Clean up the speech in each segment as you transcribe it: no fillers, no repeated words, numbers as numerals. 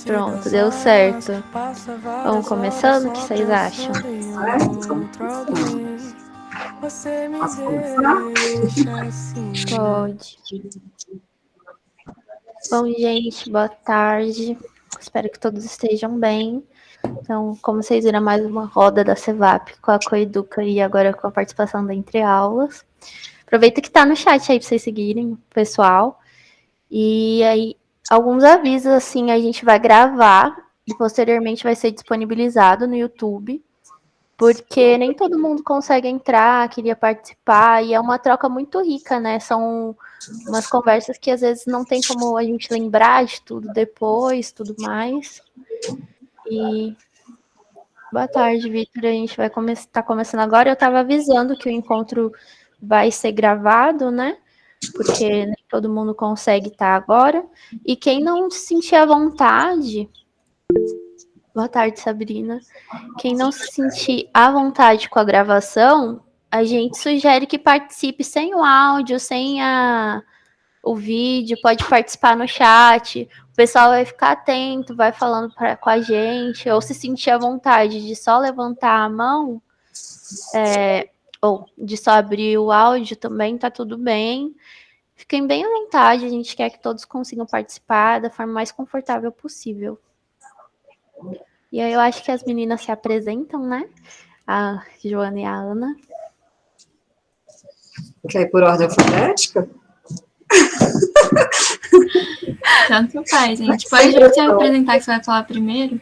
Pronto, deu certo. Vamos começando? O que vocês acham? Posso começar? Pode. Bom, gente, boa tarde. Espero que todos estejam bem. Então, como vocês viram, mais uma roda da CEVAP com a Coeduca e agora com a participação da Entre Aulas. Aproveita que tá no chat aí para vocês seguirem, pessoal. E aí, alguns avisos, assim, a gente vai gravar e posteriormente vai ser disponibilizado no YouTube, porque nem todo mundo consegue entrar, queria participar, e é uma troca muito rica, né? São umas conversas que às vezes não tem como a gente lembrar de tudo depois, tudo mais. E boa tarde, Vitor. A gente vai tá começando agora. Eu estava avisando que o encontro vai ser gravado, né? Porque nem todo mundo consegue estar agora. E quem não se sentir à vontade. Boa tarde, Sabrina. Quem não se sentir à vontade com a gravação, a gente sugere que participe sem o áudio, sem o vídeo, pode participar no chat. O pessoal vai ficar atento, vai falando com a gente, ou se sentir à vontade de só levantar a mão, ou de só abrir o áudio também, tá tudo bem. Fiquem bem à vontade, a gente quer que todos consigam participar da forma mais confortável possível. E aí eu acho que as meninas se apresentam, né? A Joana e a Ana. Quer ir por ordem alfabética? Tanto faz, gente. Pode se apresentar que você vai falar primeiro?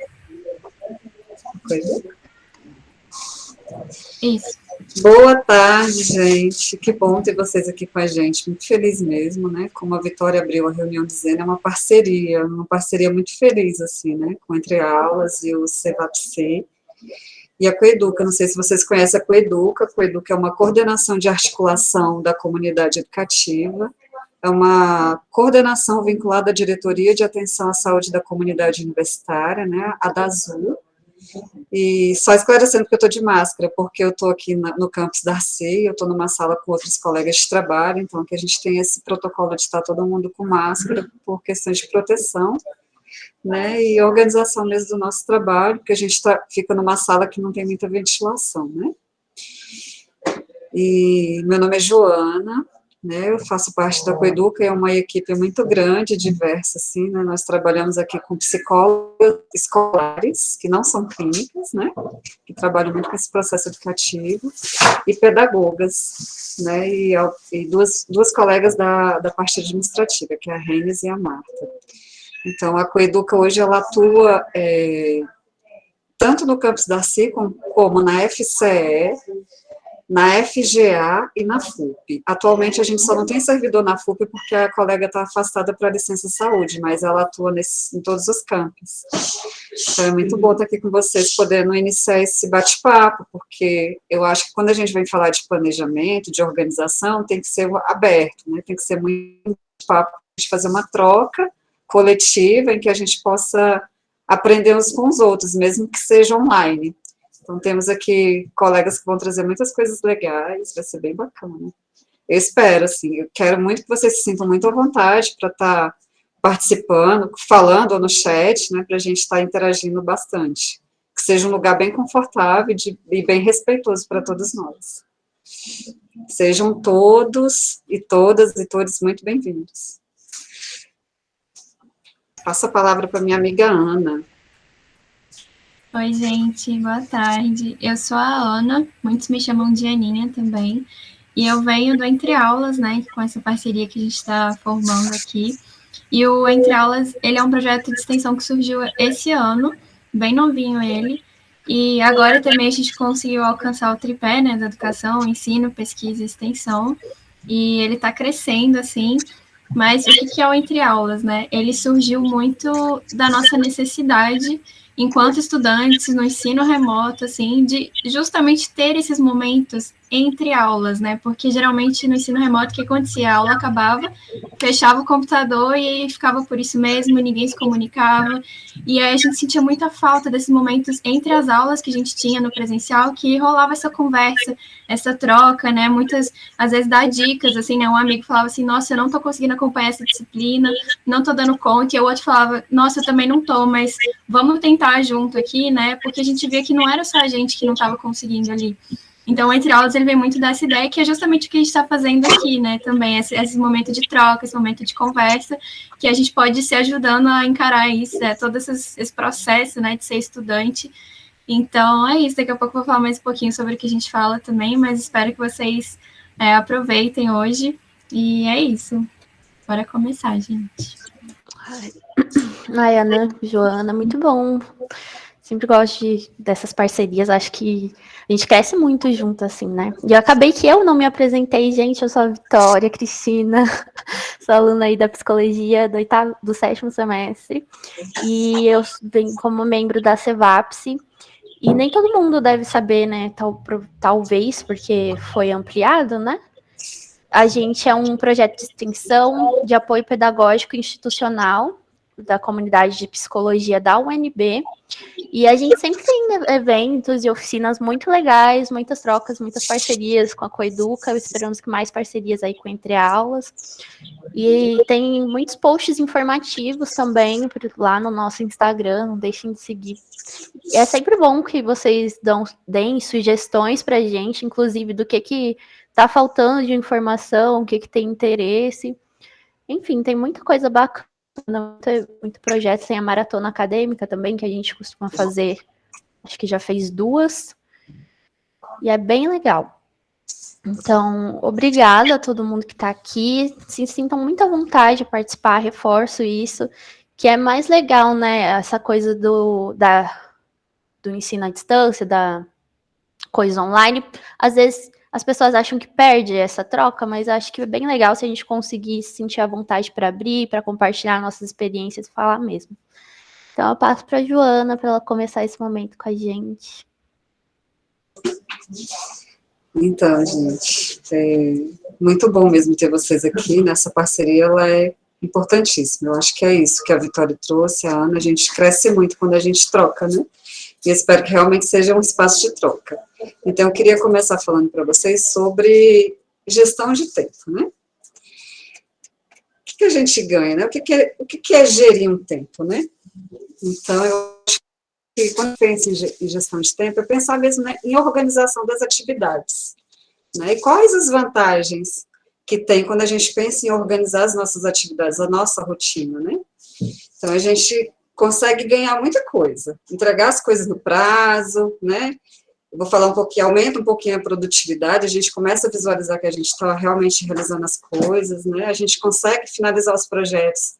Isso. Boa tarde, gente. Que bom ter vocês aqui com a gente. Muito feliz mesmo, né? Como a Vitória abriu a reunião dizendo, é uma parceria muito feliz, assim, né? Com Entre Aulas e o CEVAP-C. E a Coeduca, não sei se vocês conhecem a Coeduca. A Coeduca é uma coordenação de articulação da comunidade educativa. É uma coordenação vinculada à Diretoria de Atenção à Saúde da Comunidade Universitária, né? A DASU. E só esclarecendo que eu estou de máscara, porque eu estou aqui no campus da Arce, eu estou numa sala com outros colegas de trabalho, então que a gente tem esse protocolo de estar todo mundo com máscara por questões de proteção, né, e organização mesmo do nosso trabalho, porque a gente fica numa sala que não tem muita ventilação, né. E meu nome é Joana, né, eu faço parte da Coeduca, é uma equipe muito grande, diversa, assim, né, nós trabalhamos aqui com psicólogos escolares, que não são clínicas, né, que trabalham muito com esse processo educativo, e pedagogas, né, e duas colegas da parte administrativa, que é a Reines e a Marta. Então, a Coeduca hoje, ela atua tanto no campus da Arce, como na FCE, na FGA e na FUP. Atualmente, a gente só não tem servidor na FUP porque a colega está afastada para licença saúde, mas ela atua em todos os campos. Então, é muito bom estar aqui com vocês, podendo iniciar esse bate-papo, porque eu acho que quando a gente vem falar de planejamento, de organização, tem que ser aberto, né? Tem que ser muito bate-papo, de fazer uma troca coletiva em que a gente possa aprender uns com os outros, mesmo que seja online. Então, temos aqui colegas que vão trazer muitas coisas legais, vai ser bem bacana. Eu espero, assim, eu quero muito que vocês se sintam muito à vontade para estar participando, falando no chat, né, para a gente estar interagindo bastante. Que seja um lugar bem confortável e bem respeitoso para todos nós. Sejam todos e todos muito bem-vindos. Passo a palavra para minha amiga Ana. Oi, gente, boa tarde. Eu sou a Ana, muitos me chamam de Aninha também, e eu venho do Entre Aulas, né, com essa parceria que a gente está formando aqui. E o Entre Aulas, ele é um projeto de extensão que surgiu esse ano, bem novinho ele, e agora também a gente conseguiu alcançar o tripé, né, da educação, ensino, pesquisa e extensão, e ele está crescendo, assim. Mas o que é o Entre Aulas, né? Ele surgiu muito da nossa necessidade enquanto estudantes no ensino remoto, assim, de justamente ter esses momentos entre aulas, né? Porque geralmente no ensino remoto o que acontecia? A aula acabava, fechava o computador e aí ficava por isso mesmo, ninguém se comunicava. E aí a gente sentia muita falta desses momentos entre as aulas que a gente tinha no presencial, que rolava essa conversa, essa troca, né? Muitas, às vezes, dá dicas, assim, né? Um amigo falava assim, nossa, eu não tô conseguindo acompanhar essa disciplina, não tô dando conta, e o outro falava, nossa, eu também não tô, mas vamos tentar junto aqui, né? Porque a gente via que não era só a gente que não estava conseguindo ali. Então, entre aulas, ele vem muito dessa ideia, que é justamente o que a gente está fazendo aqui, né? Também, esse momento de troca, esse momento de conversa, que a gente pode se ajudando a encarar isso, todo esse processo, né, de ser estudante. Então, é isso. Daqui a pouco eu vou falar mais um pouquinho sobre o que a gente fala também, mas espero que vocês aproveitem hoje. E é isso. Bora começar, gente. Ai, Ana, Joana, muito bom. Sempre gosto dessas parcerias, acho que a gente cresce muito junto, assim, né? E eu acabei que eu não me apresentei, gente, eu sou a Vitória Cristina, sou aluna aí da psicologia do 7º semestre, e eu venho como membro da CEVAPSE, e nem todo mundo deve saber, né, talvez, porque foi ampliado, né? A gente é um projeto de extensão de apoio pedagógico institucional da comunidade de psicologia da UNB, e a gente sempre tem eventos e oficinas muito legais, muitas trocas, muitas parcerias com a Coeduca, esperamos que mais parcerias aí com Entre Aulas, e tem muitos posts informativos também lá no nosso Instagram, não deixem de seguir. E é sempre bom que vocês deem sugestões pra gente, inclusive do que tá faltando de informação, o que tem interesse. Enfim, tem muita coisa bacana, muito projeto. Tem a maratona acadêmica também, que a gente costuma fazer, acho que já fez 2, e é bem legal. Então, obrigada a todo mundo que está aqui, se sintam muito à vontade de participar, reforço isso, que é mais legal, né, essa coisa do ensino à distância, da coisa online, às vezes as pessoas acham que perde essa troca, mas acho que é bem legal se a gente conseguir se sentir à vontade para abrir, para compartilhar nossas experiências e falar mesmo. Então eu passo para a Joana para ela começar esse momento com a gente. Então, gente, é muito bom mesmo ter vocês aqui, nessa parceria, ela é importantíssima, eu acho que é isso que a Vitória trouxe, a Ana, a gente cresce muito quando a gente troca, né? E eu espero que realmente seja um espaço de troca. Então, eu queria começar falando para vocês sobre gestão de tempo, né? O que a gente ganha, né? O que é gerir um tempo, né? Então, eu acho que quando pensa em gestão de tempo, é pensar mesmo, né, em organização das atividades, né? E quais as vantagens que tem quando a gente pensa em organizar as nossas atividades, a nossa rotina, né? Então, a gente consegue ganhar muita coisa, entregar as coisas no prazo, né? Eu vou falar um pouquinho, aumenta um pouquinho a produtividade, a gente começa a visualizar que a gente está realmente realizando as coisas, né? A gente consegue finalizar os projetos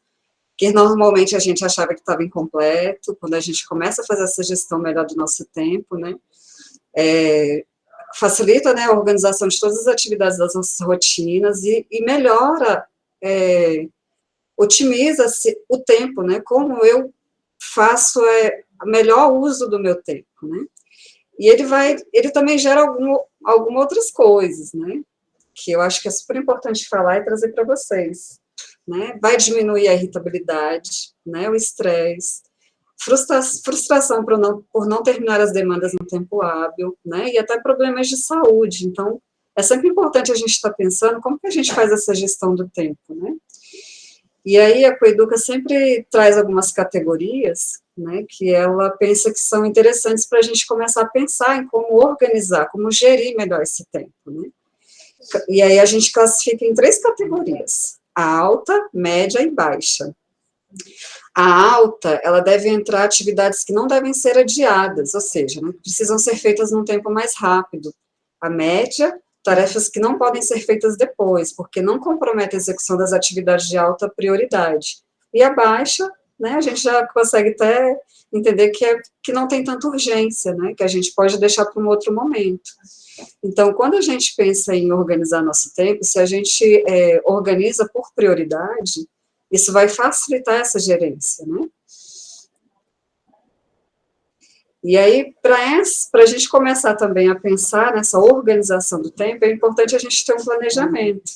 que normalmente a gente achava que estava incompleto, quando a gente começa a fazer essa gestão melhor do nosso tempo, né? Facilita, né, a organização de todas as atividades das nossas rotinas e melhora, otimiza-se o tempo, né? Como eu faço melhor uso do meu tempo, né? E ele também gera algumas outras coisas, né? Que eu acho que é super importante falar e trazer para vocês, né? Vai diminuir a irritabilidade, né? O estresse, frustração por não terminar as demandas no tempo hábil, né? E até problemas de saúde. Então, é sempre importante a gente estar pensando como que a gente faz essa gestão do tempo, né? E aí a Coeduca sempre traz algumas categorias, né, que ela pensa que são interessantes para a gente começar a pensar em como organizar, como gerir melhor esse tempo, né. E aí a gente classifica em 3 categorias, a alta, média e baixa. A alta, ela deve entrar atividades que não devem ser adiadas, ou seja, né, precisam ser feitas num tempo mais rápido. A média, tarefas que não podem ser feitas depois, porque não comprometem a execução das atividades de alta prioridade. E a baixa, né, a gente já consegue até entender que não tem tanta urgência, né, que a gente pode deixar para um outro momento. Então, quando a gente pensa em organizar nosso tempo, se a gente organiza por prioridade, isso vai facilitar essa gerência, né? E aí, para a gente começar também a pensar nessa organização do tempo, é importante a gente ter um planejamento.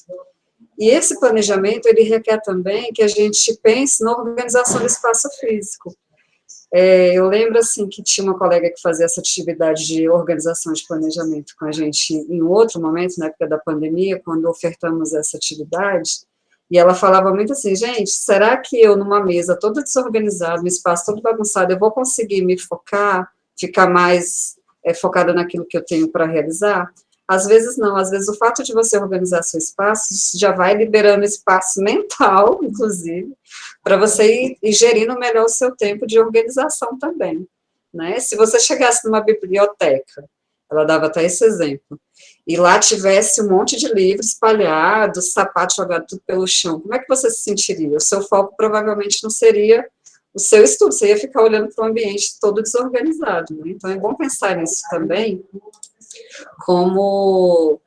E esse planejamento, ele requer também que a gente pense na organização do espaço físico. Eu lembro, assim, que tinha uma colega que fazia essa atividade de organização de planejamento com a gente em outro momento, na época da pandemia, quando ofertamos essa atividade, e ela falava muito assim, gente, será que eu, numa mesa toda desorganizada, um espaço todo bagunçado, eu vou conseguir me focar, ficar mais focada naquilo que eu tenho para realizar? Às vezes não, às vezes o fato de você organizar seu espaço já vai liberando espaço mental, inclusive, para você ir gerindo melhor o seu tempo de organização também, né? Se você chegasse numa biblioteca, ela dava até esse exemplo, e lá tivesse um monte de livros espalhados, sapatos jogados tudo pelo chão, como é que você se sentiria? O seu foco provavelmente não seria o seu estudo, você ia ficar olhando para o ambiente todo desorganizado, né? Então é bom pensar nisso também, como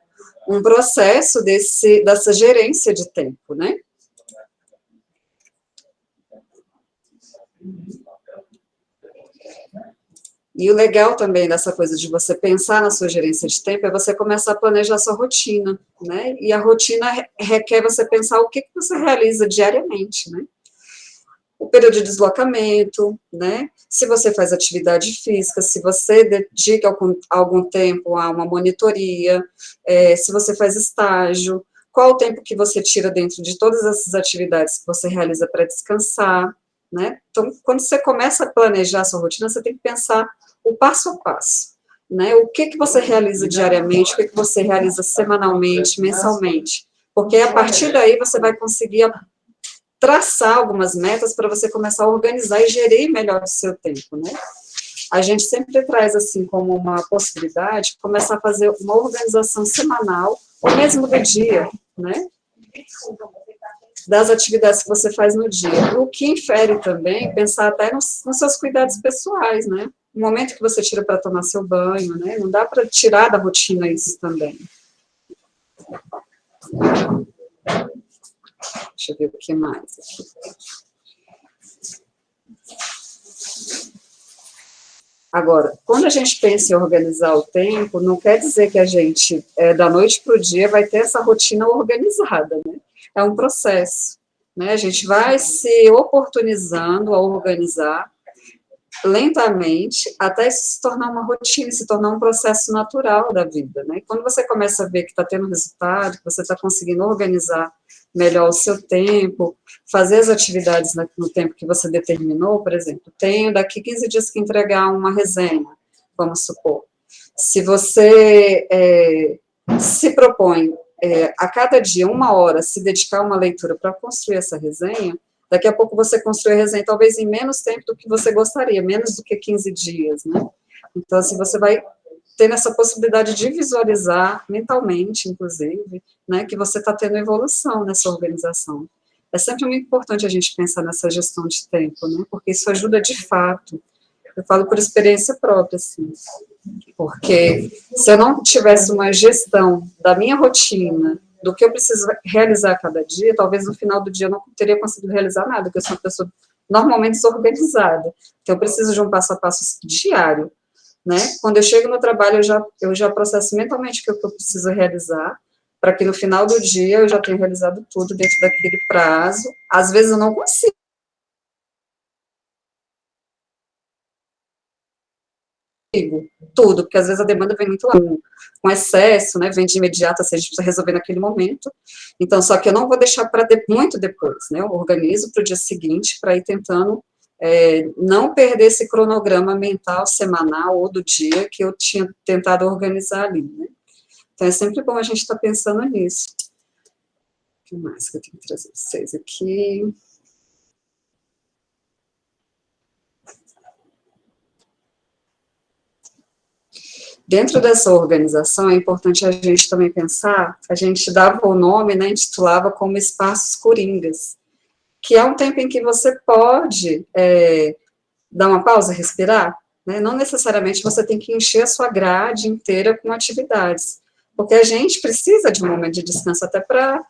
um processo dessa gerência de tempo, né? E o legal também dessa coisa de você pensar na sua gerência de tempo é você começar a planejar a sua rotina, né? E a rotina requer você pensar o que você realiza diariamente, né? O período de deslocamento, né? Se você faz atividade física, se você dedica algum tempo a uma monitoria, se você faz estágio, qual o tempo que você tira dentro de todas essas atividades que você realiza para descansar, né? Então, quando você começa a planejar a sua rotina, você tem que pensar o passo a passo, né? O que você realiza diariamente, o que você realiza semanalmente, mensalmente, porque a partir daí você vai conseguir traçar algumas metas para você começar a organizar e gerir melhor o seu tempo, né? A gente sempre traz, assim, como uma possibilidade, começar a fazer uma organização semanal, ou mesmo do dia, né? Das atividades que você faz no dia. O que infere também, pensar até nos seus cuidados pessoais, né? O momento que você tira para tomar seu banho, né? Não dá para tirar da rotina isso também. Deixa eu ver o que mais aqui. Agora, quando a gente pensa em organizar o tempo, não quer dizer que a gente, da noite para o dia, vai ter essa rotina organizada, né? É um processo, né? A gente vai se oportunizando a organizar lentamente, até isso se tornar uma rotina, se tornar um processo natural da vida, né? Quando você começa a ver que está tendo resultado, que você está conseguindo organizar melhor o seu tempo, fazer as atividades no tempo que você determinou, por exemplo, tenho daqui 15 dias que entregar uma resenha, vamos supor. Se você se propõe a cada dia, 1 hora, se dedicar a uma leitura para construir essa resenha, daqui a pouco você construi a resenha talvez em menos tempo do que você gostaria, menos do que 15 dias, né? Então, assim, você vai tendo essa possibilidade de visualizar mentalmente, inclusive, né, que você está tendo evolução nessa organização. É sempre muito importante a gente pensar nessa gestão de tempo, né, porque isso ajuda de fato. Eu falo por experiência própria, assim, porque se eu não tivesse uma gestão da minha rotina, do que eu preciso realizar a cada dia, talvez no final do dia eu não teria conseguido realizar nada, porque eu sou uma pessoa normalmente desorganizada. Então, eu preciso de um passo a passo diário, né? Quando eu chego no trabalho, eu já processo mentalmente o que eu preciso realizar, para que no final do dia eu já tenha realizado tudo dentro daquele prazo. Às vezes eu não consigo tudo, porque às vezes a demanda vem muito com excesso, né, vem de imediato, assim, a gente precisa resolver naquele momento, então, só que eu não vou deixar para muito depois, né, eu organizo para o dia seguinte, para ir tentando não perder esse cronograma mental semanal ou do dia que eu tinha tentado organizar ali, né. Então, é sempre bom a gente estar pensando nisso. O que mais que eu tenho que trazer para vocês aqui? Dentro dessa organização, é importante a gente também pensar, a gente dava o nome, né, intitulava como espaços coringas, que é um tempo em que você pode dar uma pausa, respirar, né, não necessariamente você tem que encher a sua grade inteira com atividades, porque a gente precisa de um momento de descanso até para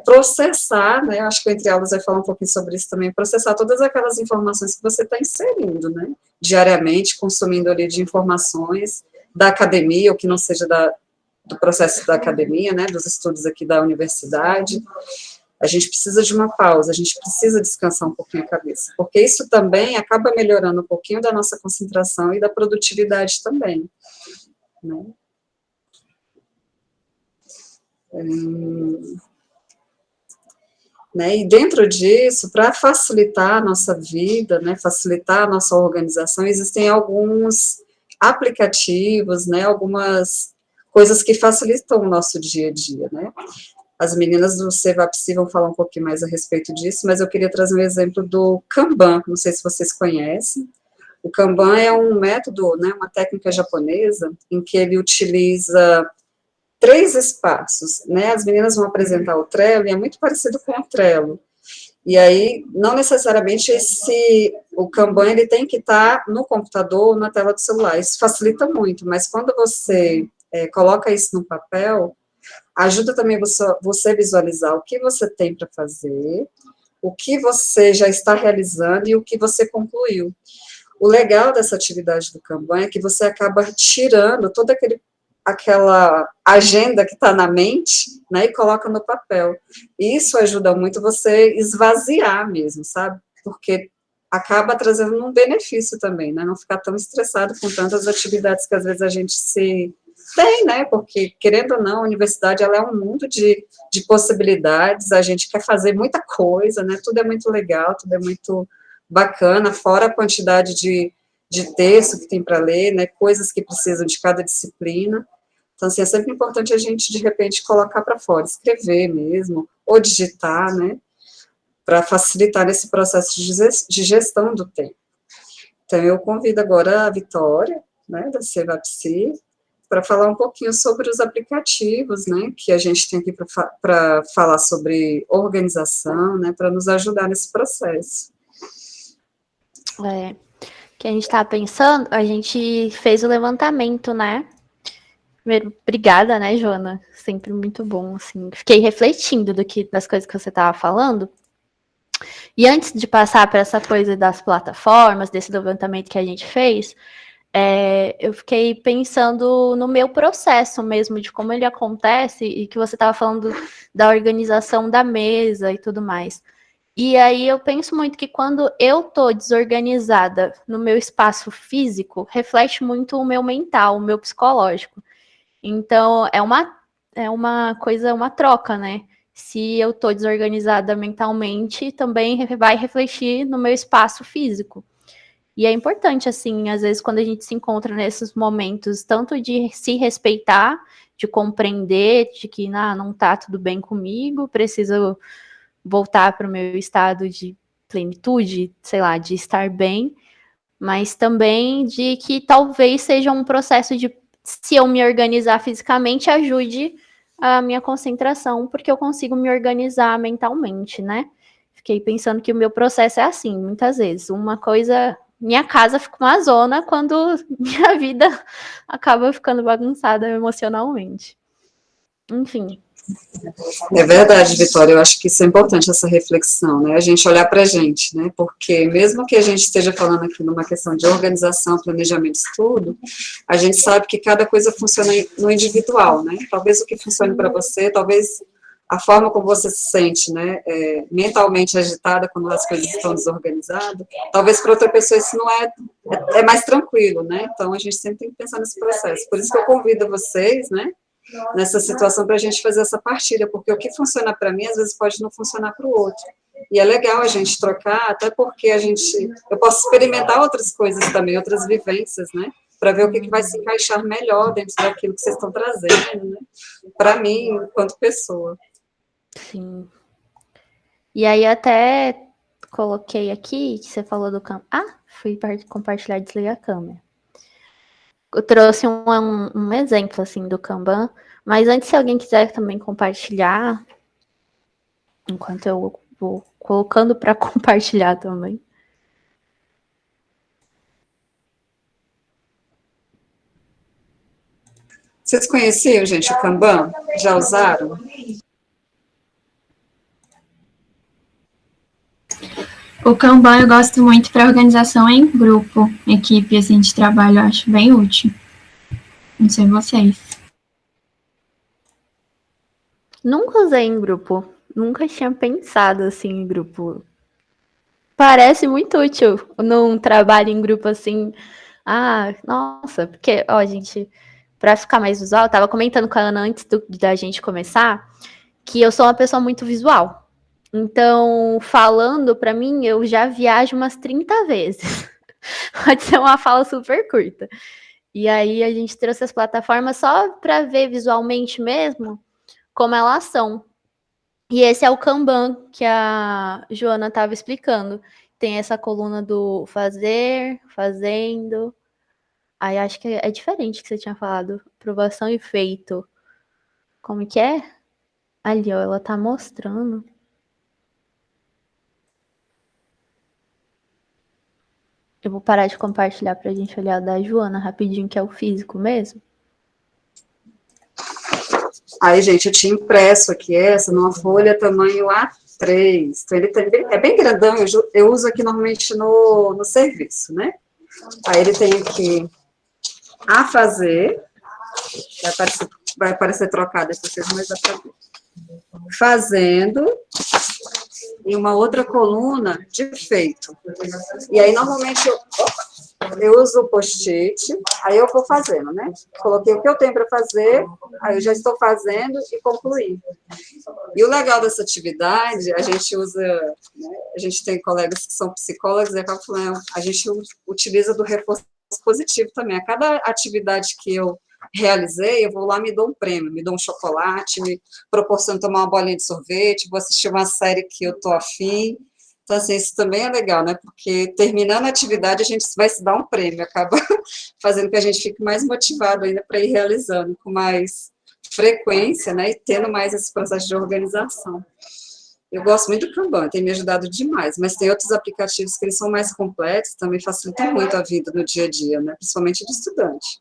processar, né, eu acho que o Entre Aulas vai falar um pouquinho sobre isso também, processar todas aquelas informações que você está inserindo, né, diariamente, consumindo ali de informações da academia, ou que não seja do processo da academia, né, dos estudos aqui da universidade. A gente precisa de uma pausa, a gente precisa descansar um pouquinho a cabeça, porque isso também acaba melhorando um pouquinho da nossa concentração e da produtividade também, né. Né, e dentro disso, para facilitar a nossa vida, né, facilitar a nossa organização, existem alguns aplicativos, né, algumas coisas que facilitam o nosso dia a dia, né. As meninas do Cevapsi vão falar um pouquinho mais a respeito disso, mas eu queria trazer um exemplo do Kanban, não sei se vocês conhecem. O Kanban é um método, né, uma técnica japonesa, em que ele utiliza 3 espaços, né, as meninas vão apresentar o Trello, e é muito parecido com o Trello, e aí, não necessariamente o Kanban, ele tem que estar no computador ou na tela do celular, isso facilita muito, mas quando você coloca isso no papel, ajuda também você visualizar o que você tem para fazer, o que você já está realizando e o que você concluiu. O legal dessa atividade do Kanban é que você acaba tirando toda aquela agenda que está na mente, né, e coloca no papel. E isso ajuda muito você esvaziar mesmo, sabe? Porque acaba trazendo um benefício também, né? Não ficar tão estressado com tantas atividades que às vezes a gente se tem, né? Porque, querendo ou não, a universidade ela é um mundo de possibilidades, a gente quer fazer muita coisa, né? Tudo é muito legal, tudo é muito bacana, fora a quantidade de texto que tem para ler, né? Coisas que precisam de cada disciplina. Então, assim, é sempre importante a gente, de repente, colocar para fora, escrever mesmo, ou digitar, né? Para facilitar esse processo de gestão do tempo. Então, eu convido agora a Vitória, né, da Cevapsi, para falar um pouquinho sobre os aplicativos, né, que a gente tem aqui para falar sobre organização, né, para nos ajudar nesse processo. Que a gente estava pensando, a gente fez o levantamento, né? Primeiro, obrigada, né, Joana? Sempre muito bom, assim. Fiquei refletindo das coisas que você estava falando. E antes de passar para essa coisa das plataformas, desse levantamento que a gente fez, eu fiquei pensando no meu processo mesmo, de como ele acontece, e que você estava falando da organização da mesa e tudo mais. E aí eu penso muito que quando eu tô desorganizada no meu espaço físico, reflete muito o meu mental, o meu psicológico. Então, é uma coisa, uma troca, né? Se eu tô desorganizada mentalmente, também vai refletir no meu espaço físico. E é importante, assim, às vezes, quando a gente se encontra nesses momentos, tanto de se respeitar, de compreender, de que não tá tudo bem comigo, preciso voltar para o meu estado de plenitude, sei lá, de estar bem, mas também de que talvez seja um processo de, se eu me organizar fisicamente, ajude a minha concentração, porque eu consigo me organizar mentalmente, né? Fiquei pensando que o meu processo é assim, muitas vezes. Uma coisa, minha casa fica uma zona quando minha vida acaba ficando bagunçada emocionalmente. Enfim. É verdade, Vitória, eu acho que isso é importante, essa reflexão, né, a gente olhar para a gente, né, porque mesmo que a gente esteja falando aqui numa questão de organização, planejamento, estudo, a gente sabe que cada coisa funciona no individual, né, talvez o que funcione para você, talvez a forma como você se sente, né, mentalmente agitada quando as coisas estão desorganizadas, talvez para outra pessoa isso não é mais tranquilo, né, então a gente sempre tem que pensar nesse processo, por isso que eu convido vocês, né, nessa situação para a gente fazer essa partilha, porque o que funciona para mim, às vezes pode não funcionar para o outro. E é legal a gente trocar, até porque eu posso experimentar outras coisas também, outras vivências, né? Para ver o que vai se encaixar melhor dentro daquilo que vocês estão trazendo, né? Para mim, enquanto pessoa. Sim. E aí até coloquei aqui, que você falou do campo. Fui compartilhar e desligar a câmera. Eu trouxe um exemplo, assim, do Kanban, mas antes, se alguém quiser também compartilhar, enquanto eu vou colocando para compartilhar também. Vocês conheciam, gente, o Kanban? Já usaram? O Kanban eu gosto muito para organização em grupo, equipe assim, de trabalho, eu acho bem útil. Não sei vocês. Nunca usei em grupo. Nunca tinha pensado assim em grupo. Parece muito útil num trabalho em grupo assim. Ah, nossa, porque, ó, gente, pra ficar mais visual, eu tava comentando com a Ana antes da gente começar que eu sou uma pessoa muito visual. Então, falando pra mim, eu já viajo umas 30 vezes. Pode ser uma fala super curta. E aí a gente trouxe as plataformas só pra ver visualmente mesmo como elas são. E esse é o Kanban que a Joana estava explicando. Tem essa coluna do fazer, fazendo. Aí acho que é diferente que você tinha falado. Aprovação e feito. Como que é? Ali, ó, ela tá mostrando. Eu vou parar de compartilhar pra gente olhar o da Joana rapidinho, que é o físico mesmo. Aí, gente, eu tinha impresso aqui essa numa folha tamanho A3. Então, ele é bem grandão, eu uso aqui normalmente no serviço, né? Aí ele tem aqui a fazer, vai aparecer trocado aqui, vocês, mas dá pra ver. Fazendo, e uma outra coluna de feito. E aí, normalmente, eu uso o post-it, aí eu vou fazendo, né? Coloquei o que eu tenho para fazer, aí eu já estou fazendo e concluí. E o legal dessa atividade, a gente usa, né, a gente tem colegas que são psicólogos, e a gente utiliza do reforço positivo também. A cada atividade que eu realizei, eu vou lá e me dou um prêmio, me dou um chocolate, me proporciono tomar uma bolinha de sorvete, vou assistir uma série que eu estou afim. Então, assim, isso também é legal, né? Porque terminando a atividade, a gente vai se dar um prêmio, acaba fazendo que a gente fique mais motivado ainda para ir realizando com mais frequência, né? E tendo mais esse processo de organização. Eu gosto muito do Kanban, tem me ajudado demais, mas tem outros aplicativos que eles são mais complexos, também facilitam muito a vida no dia a dia, né? Principalmente de estudante.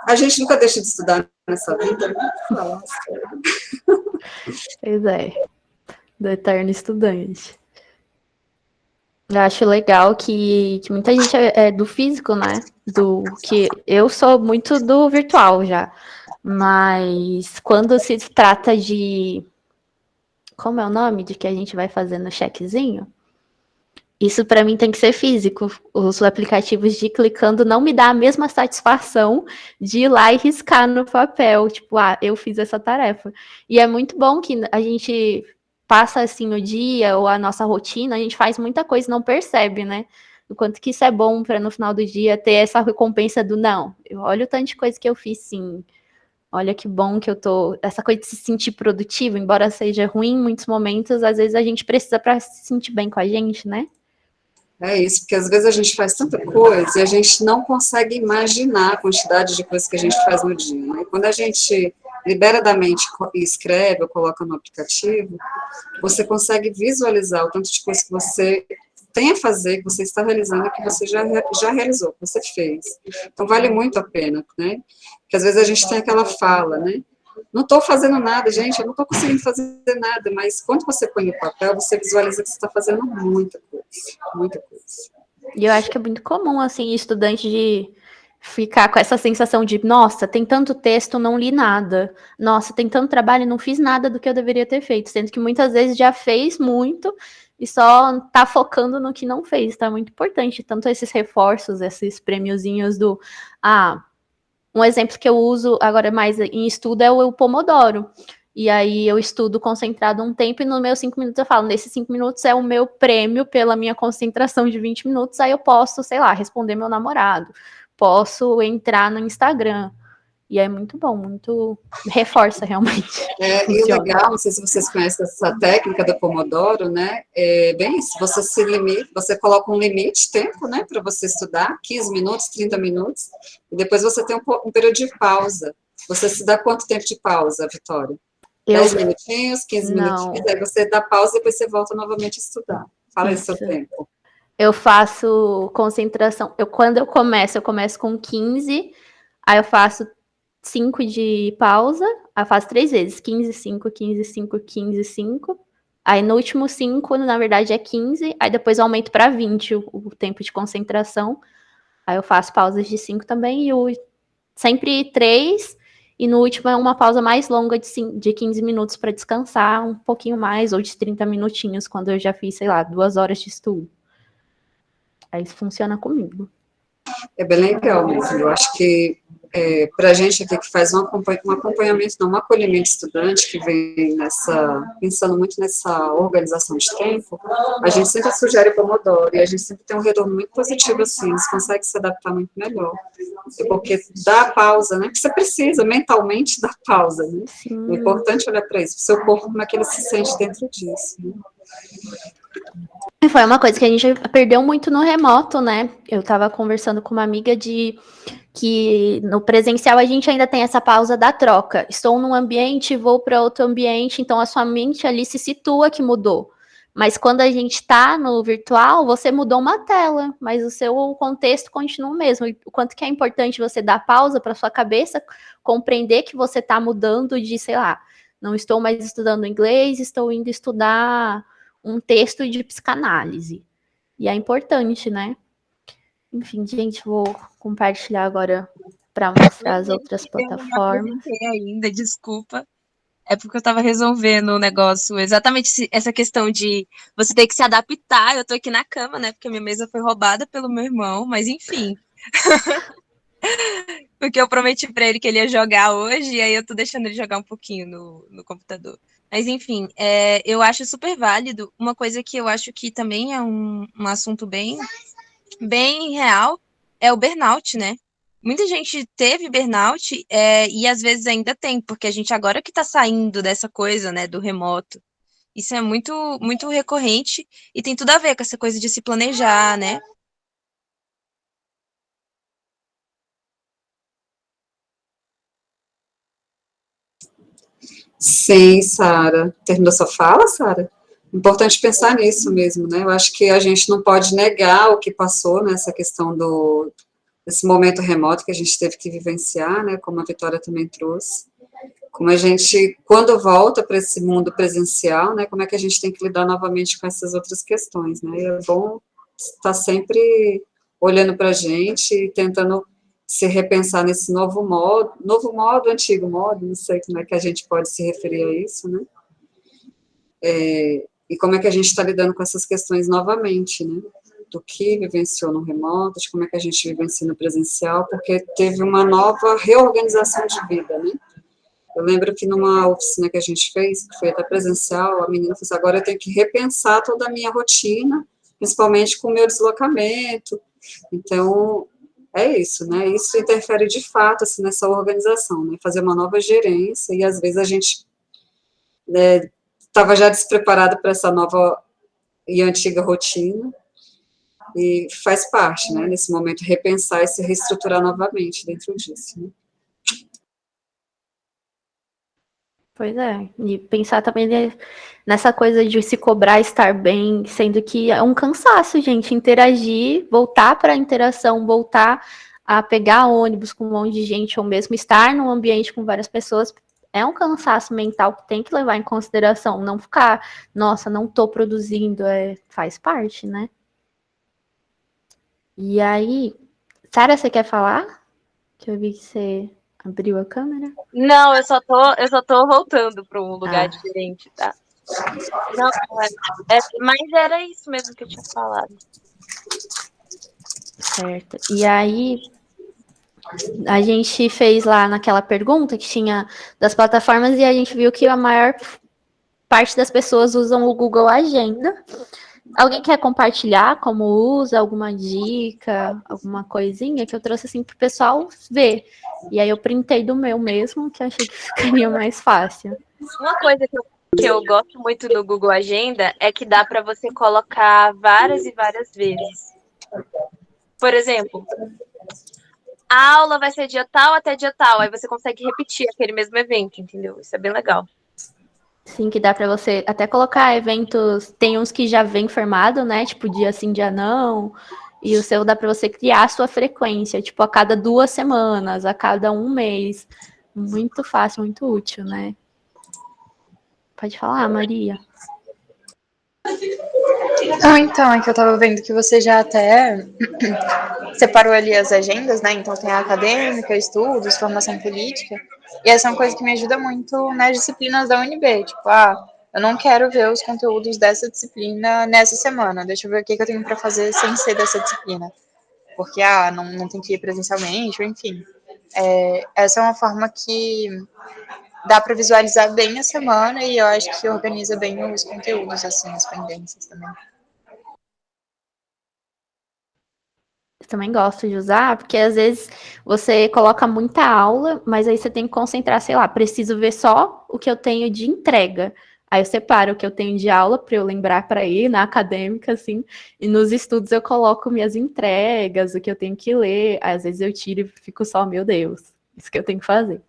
A gente nunca deixa de estudar nessa vida, né? Pois é, do eterno estudante. Eu acho legal que muita gente é do físico, né? Do que eu sou muito do virtual já. Mas quando se trata de. Como é o nome de que a gente vai fazendo o checkzinho? Isso para mim tem que ser físico. Os aplicativos de clicando não me dá a mesma satisfação de ir lá e riscar no papel. Tipo, ah, eu fiz essa tarefa. E é muito bom que a gente passa assim o dia ou a nossa rotina, a gente faz muita coisa e não percebe, né? O quanto que isso é bom para no final do dia ter essa recompensa do não. Olha o tanto de coisa que eu fiz, sim. Olha que bom que eu tô. Essa coisa de se sentir produtivo, embora seja ruim em muitos momentos, às vezes a gente precisa para se sentir bem com a gente, né? É isso, porque às vezes a gente faz tanta coisa e a gente não consegue imaginar a quantidade de coisas que a gente faz no dia, né? Quando a gente libera da mente e escreve ou coloca no aplicativo, você consegue visualizar o tanto de coisa que você tem a fazer, que você está realizando, que você já realizou, que você fez. Então, vale muito a pena, né? Porque às vezes a gente tem aquela fala, né? Não estou fazendo nada, gente, eu não estou conseguindo fazer nada, mas quando você põe no papel, você visualiza que você está fazendo muita coisa, muita coisa. E eu acho que é muito comum, assim, estudante de ficar com essa sensação de, nossa, tem tanto texto, não li nada. Nossa, tem tanto trabalho, não fiz nada do que eu deveria ter feito. Sendo que muitas vezes já fez muito e só tá focando no que não fez. Tá muito importante, tanto esses reforços, esses prêmiozinhos do, ah, um exemplo que eu uso agora mais em estudo é o Pomodoro. E aí eu estudo concentrado um tempo e nos meus 5 minutos eu falo, nesses 5 minutos é o meu prêmio pela minha concentração de 20 minutos, aí eu posso, sei lá, responder meu namorado, posso entrar no Instagram. E é muito bom, muito reforça realmente. E o legal, não sei se vocês conhecem essa técnica do Pomodoro, né? É bem isso, você se limita, você coloca um limite de tempo, né, para você estudar, 15 minutos, 30 minutos, e depois você tem um período de pausa. Você se dá quanto tempo de pausa, Vitória? 10 minutinhos, 15 minutinhos, aí você dá pausa e depois você volta novamente a estudar. Fala aí o seu tempo. Eu faço concentração. Quando eu começo com 15, aí eu faço 5 de pausa, aí eu faço 3 vezes, 15, 5, 15, 5, 15, 5. Aí no último 5, na verdade, é 15, aí depois eu aumento para 20 o tempo de concentração. Aí eu faço pausas de 5 também, sempre 3, e no último é uma pausa mais longa de 15 minutos para descansar um pouquinho mais, ou de 30 minutinhos, quando eu já fiz, sei lá, 2 horas de estudo. Aí isso funciona comigo. É bem legal mesmo. Eu acho que para a gente aqui que faz um acompanhamento, não, um acolhimento estudante, que vem pensando muito nessa organização de tempo, a gente sempre sugere Pomodoro, e a gente sempre tem um retorno muito positivo, assim, eles conseguem se adaptar muito melhor. Porque dá pausa, né? Que você precisa, mentalmente, dar pausa, né? Sim. É importante olhar para isso, para o seu corpo, como é que ele se sente dentro disso, né? Foi uma coisa que a gente perdeu muito no remoto, né? Eu tava conversando com uma amiga de que no presencial a gente ainda tem essa pausa da troca. Estou num ambiente, vou para outro ambiente, então a sua mente ali se situa que mudou. Mas quando a gente está no virtual, você mudou uma tela, mas o seu contexto continua o mesmo. E o quanto que é importante você dar pausa para sua cabeça compreender que você está mudando de, sei lá, não estou mais estudando inglês, estou indo estudar um texto de psicanálise. E é importante, né? Enfim, gente, vou compartilhar agora para mostrar as outras plataformas. Eu não ainda, desculpa. É porque eu tava resolvendo um negócio, exatamente essa questão de você ter que se adaptar. Eu tô aqui na cama, né? Porque minha mesa foi roubada pelo meu irmão, mas enfim. Porque eu prometi pra ele que ele ia jogar hoje, e aí eu tô deixando ele jogar um pouquinho no computador. Mas enfim, eu acho super válido. Uma coisa que eu acho que também é um assunto bem real é o burnout, né? Muita gente teve burnout e às vezes ainda tem, porque a gente agora que tá saindo dessa coisa, né, do remoto. Isso é muito, muito recorrente e tem tudo a ver com essa coisa de se planejar, né? Sim, Sara. Terminou sua fala, Sara? Importante pensar nisso mesmo, né? Eu acho que a gente não pode negar o que passou nessa questão desse momento remoto que a gente teve que vivenciar, né? Como a Vitória também trouxe. Como a gente, quando volta para esse mundo presencial, né? Como é que a gente tem que lidar novamente com essas outras questões, né? E é bom estar sempre olhando para a gente e tentando se repensar nesse novo modo, antigo modo, não sei como é que a gente pode se referir a isso, né? E como é que a gente está lidando com essas questões novamente, né? Do que vivenciou no remoto, de como é que a gente vivencia no presencial, porque teve uma nova reorganização de vida, né? Eu lembro que numa oficina que a gente fez, que foi até presencial, a menina falou assim, agora eu tenho que repensar toda a minha rotina, principalmente com o meu deslocamento. Então, é isso, né? Isso interfere de fato assim, nessa organização, né? Fazer uma nova gerência, e às vezes a gente estava já despreparado para essa nova e antiga rotina, e faz parte, né, nesse momento, repensar e se reestruturar novamente dentro disso, né? Pois é, e pensar também nessa coisa de se cobrar estar bem, sendo que é um cansaço, gente, interagir, voltar para a interação, voltar a pegar ônibus com um monte de gente, ou mesmo estar num ambiente com várias pessoas, é um cansaço mental que tem que levar em consideração, não ficar, nossa, não tô produzindo, faz parte, né? E aí, Sara, você quer falar? Que eu vi que você abriu a câmera. Não, eu só tô voltando para um lugar Ah. diferente, tá? Não, mas era isso mesmo que eu tinha falado. Certo. E aí, a gente fez lá naquela pergunta que tinha das plataformas e a gente viu que a maior parte das pessoas usam o Google Agenda. Alguém quer compartilhar como usa, alguma dica, alguma coisinha que eu trouxe assim para o pessoal ver? E aí eu printei do meu mesmo, que eu achei que ficaria mais fácil. Uma coisa que eu gosto muito no Google Agenda é que dá para você colocar várias e várias vezes. Por exemplo, a aula vai ser dia tal até dia tal, aí você consegue repetir aquele mesmo evento, entendeu? Isso é bem legal. Sim, que dá para você até colocar eventos, tem uns que já vem formado, né? Tipo dia sim, dia não. E o seu dá para você criar a sua frequência, tipo a cada 2 semanas, a cada 1 mês. Muito fácil, muito útil, né? Pode falar, Maria. Então, é que eu tava vendo que você já até separou ali as agendas, né? Então tem a acadêmica, estudos, formação política. E essa é uma coisa que me ajuda muito nas disciplinas da UNB. Tipo, eu não quero ver os conteúdos dessa disciplina nessa semana. Deixa eu ver o que eu tenho para fazer sem ser dessa disciplina. Porque, não tem que ir presencialmente, ou enfim. Essa é uma forma que dá para visualizar bem a semana e eu acho que organiza bem os conteúdos, assim, as pendências também. Eu também gosto de usar, porque às vezes você coloca muita aula, mas aí você tem que concentrar, sei lá, preciso ver só o que eu tenho de entrega. Aí eu separo o que eu tenho de aula para eu lembrar para ir na acadêmica, assim, e nos estudos eu coloco minhas entregas, o que eu tenho que ler. Aí, às vezes eu tiro e fico só, meu Deus, isso que eu tenho que fazer.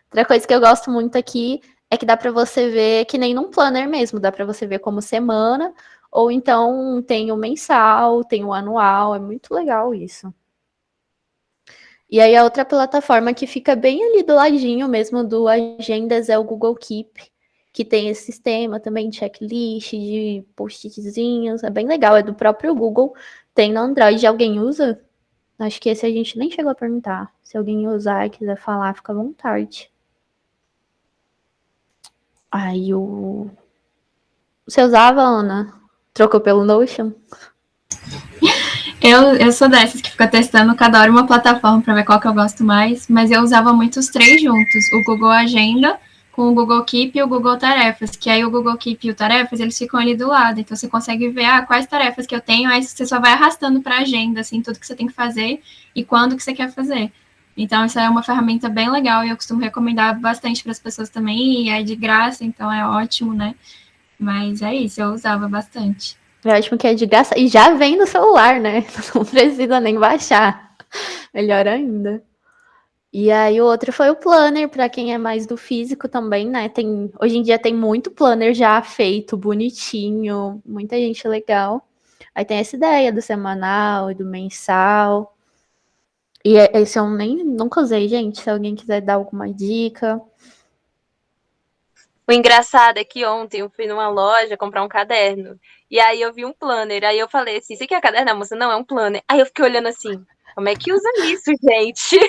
Outra coisa que eu gosto muito aqui é que dá para você ver, que nem num planner mesmo, dá para você ver como semana, ou então tem o mensal, tem o anual, é muito legal isso. E aí a outra plataforma que fica bem ali do ladinho mesmo do Agendas é o Google Keep, que tem esse sistema também de checklist, de post-itzinhos, é bem legal, é do próprio Google. Tem no Android, alguém usa? Acho que esse a gente nem chegou a perguntar. Se alguém usar e quiser falar, fica à vontade. Aí o... Você usava, Ana? Trocou pelo Notion? Eu sou dessas que fica testando cada hora uma plataforma para ver qual que eu gosto mais, mas eu usava muito os três juntos, o Google Agenda com o Google Keep e o Google Tarefas, que aí o Google Keep e o Tarefas, eles ficam ali do lado, então você consegue ver quais tarefas que eu tenho, aí você só vai arrastando para a agenda, assim, tudo que você tem que fazer e quando que você quer fazer. Então, isso é uma ferramenta bem legal e eu costumo recomendar bastante para as pessoas também, e é de graça, então é ótimo, né? Mas é isso, eu usava bastante. Eu acho que é de graça. E já vem no celular, né? Não precisa nem baixar. Melhor ainda. E aí o outro foi o planner, para quem é mais do físico também, né? Hoje em dia tem muito planner já feito, bonitinho, muita gente legal. Aí tem essa ideia do semanal e do mensal. E esse eu nunca usei, gente. Se alguém quiser dar alguma dica. O engraçado é que ontem eu fui numa loja comprar um caderno. E aí eu vi um planner. Aí eu falei assim: você quer caderno? A moça, não, é um planner. Aí eu fiquei olhando assim: como é que usa isso, gente?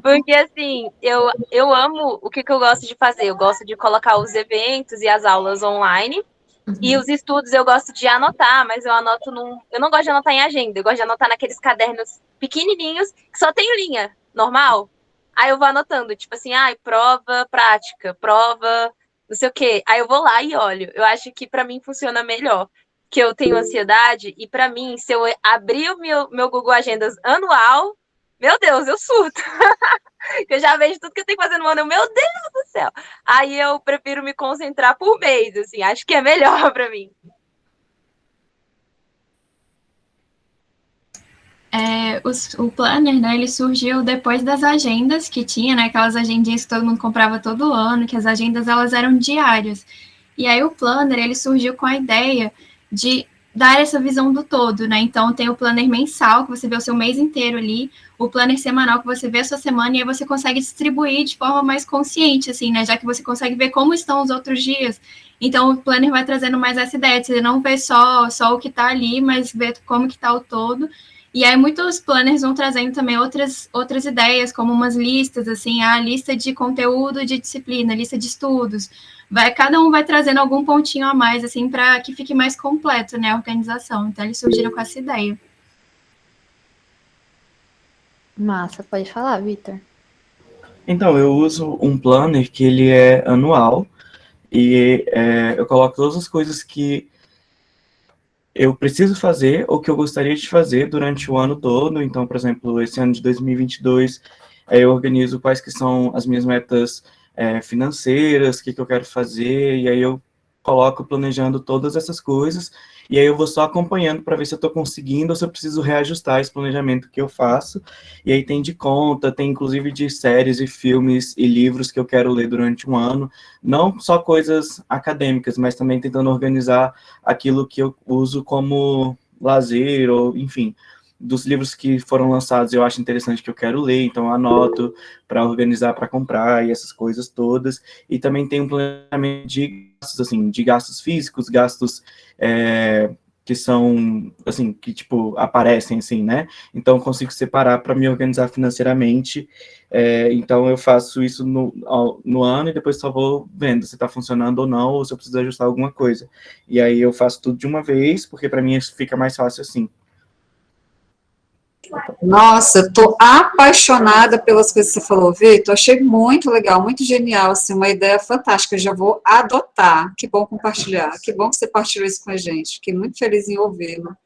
Porque assim, eu amo o que eu gosto de fazer. Eu gosto de colocar os eventos e as aulas online. E os estudos eu gosto de anotar, mas eu anoto num. Eu não gosto de anotar em agenda, eu gosto de anotar naqueles cadernos pequenininhos que só tem linha normal. Aí eu vou anotando, tipo assim, prova prática, prova não sei o quê. Aí eu vou lá e olho. Eu acho que para mim funciona melhor. Que eu tenho ansiedade, e para mim, se eu abrir o meu Google Agendas anual, meu Deus, eu surto. Eu já vejo tudo que eu tenho que fazer no ano, meu Deus do céu. Aí eu prefiro me concentrar por mês, assim, acho que é melhor para mim. O planner, né, ele surgiu depois das agendas que tinha, né, aquelas agendinhas que todo mundo comprava todo ano, que as agendas elas eram diárias. E aí o planner, ele surgiu com a ideia de dar essa visão do todo, né? Então tem o planner mensal, que você vê o seu mês inteiro ali, o planner semanal, que você vê a sua semana, e aí você consegue distribuir de forma mais consciente, assim, né? Já que você consegue ver como estão os outros dias. Então o planner vai trazendo mais essa ideia, de você não ver só o que está ali, mas ver como que está o todo. E aí muitos planners vão trazendo também outras ideias, como umas listas, assim, a lista de conteúdo de disciplina, lista de estudos. Cada um vai trazendo algum pontinho a mais, assim, para que fique mais completo, né, a organização. Então, eles surgiram com essa ideia. Massa, pode falar, Vitor. Então, eu uso um planner que ele é anual e eu coloco todas as coisas que eu preciso fazer ou que eu gostaria de fazer durante o ano todo. Então, por exemplo, esse ano de 2022, eu organizo quais que são as minhas metas financeiras, o que eu quero fazer, e aí eu coloco planejando todas essas coisas, e aí eu vou só acompanhando para ver se eu estou conseguindo ou se eu preciso reajustar esse planejamento que eu faço. E aí tem de conta, tem inclusive de séries e filmes e livros que eu quero ler durante um ano, não só coisas acadêmicas, mas também tentando organizar aquilo que eu uso como lazer, ou enfim, dos livros que foram lançados eu acho interessante que eu quero ler, então eu anoto para organizar, para comprar e essas coisas todas. E também tem um planejamento de gastos, assim, de gastos físicos, gastos que são, assim, que, tipo, aparecem, assim, né? Então, eu consigo separar para me organizar financeiramente. Então, eu faço isso no ano e depois só vou vendo se está funcionando ou não, ou se eu preciso ajustar alguma coisa. E aí, eu faço tudo de uma vez, porque para mim fica mais fácil assim. Nossa, eu tô apaixonada pelas coisas que você falou, Vitor. Achei muito legal, muito genial, assim, uma ideia fantástica. Eu já vou adotar. Que bom compartilhar. Que bom que você partilhou isso com a gente. Fiquei muito feliz em ouvi-lo.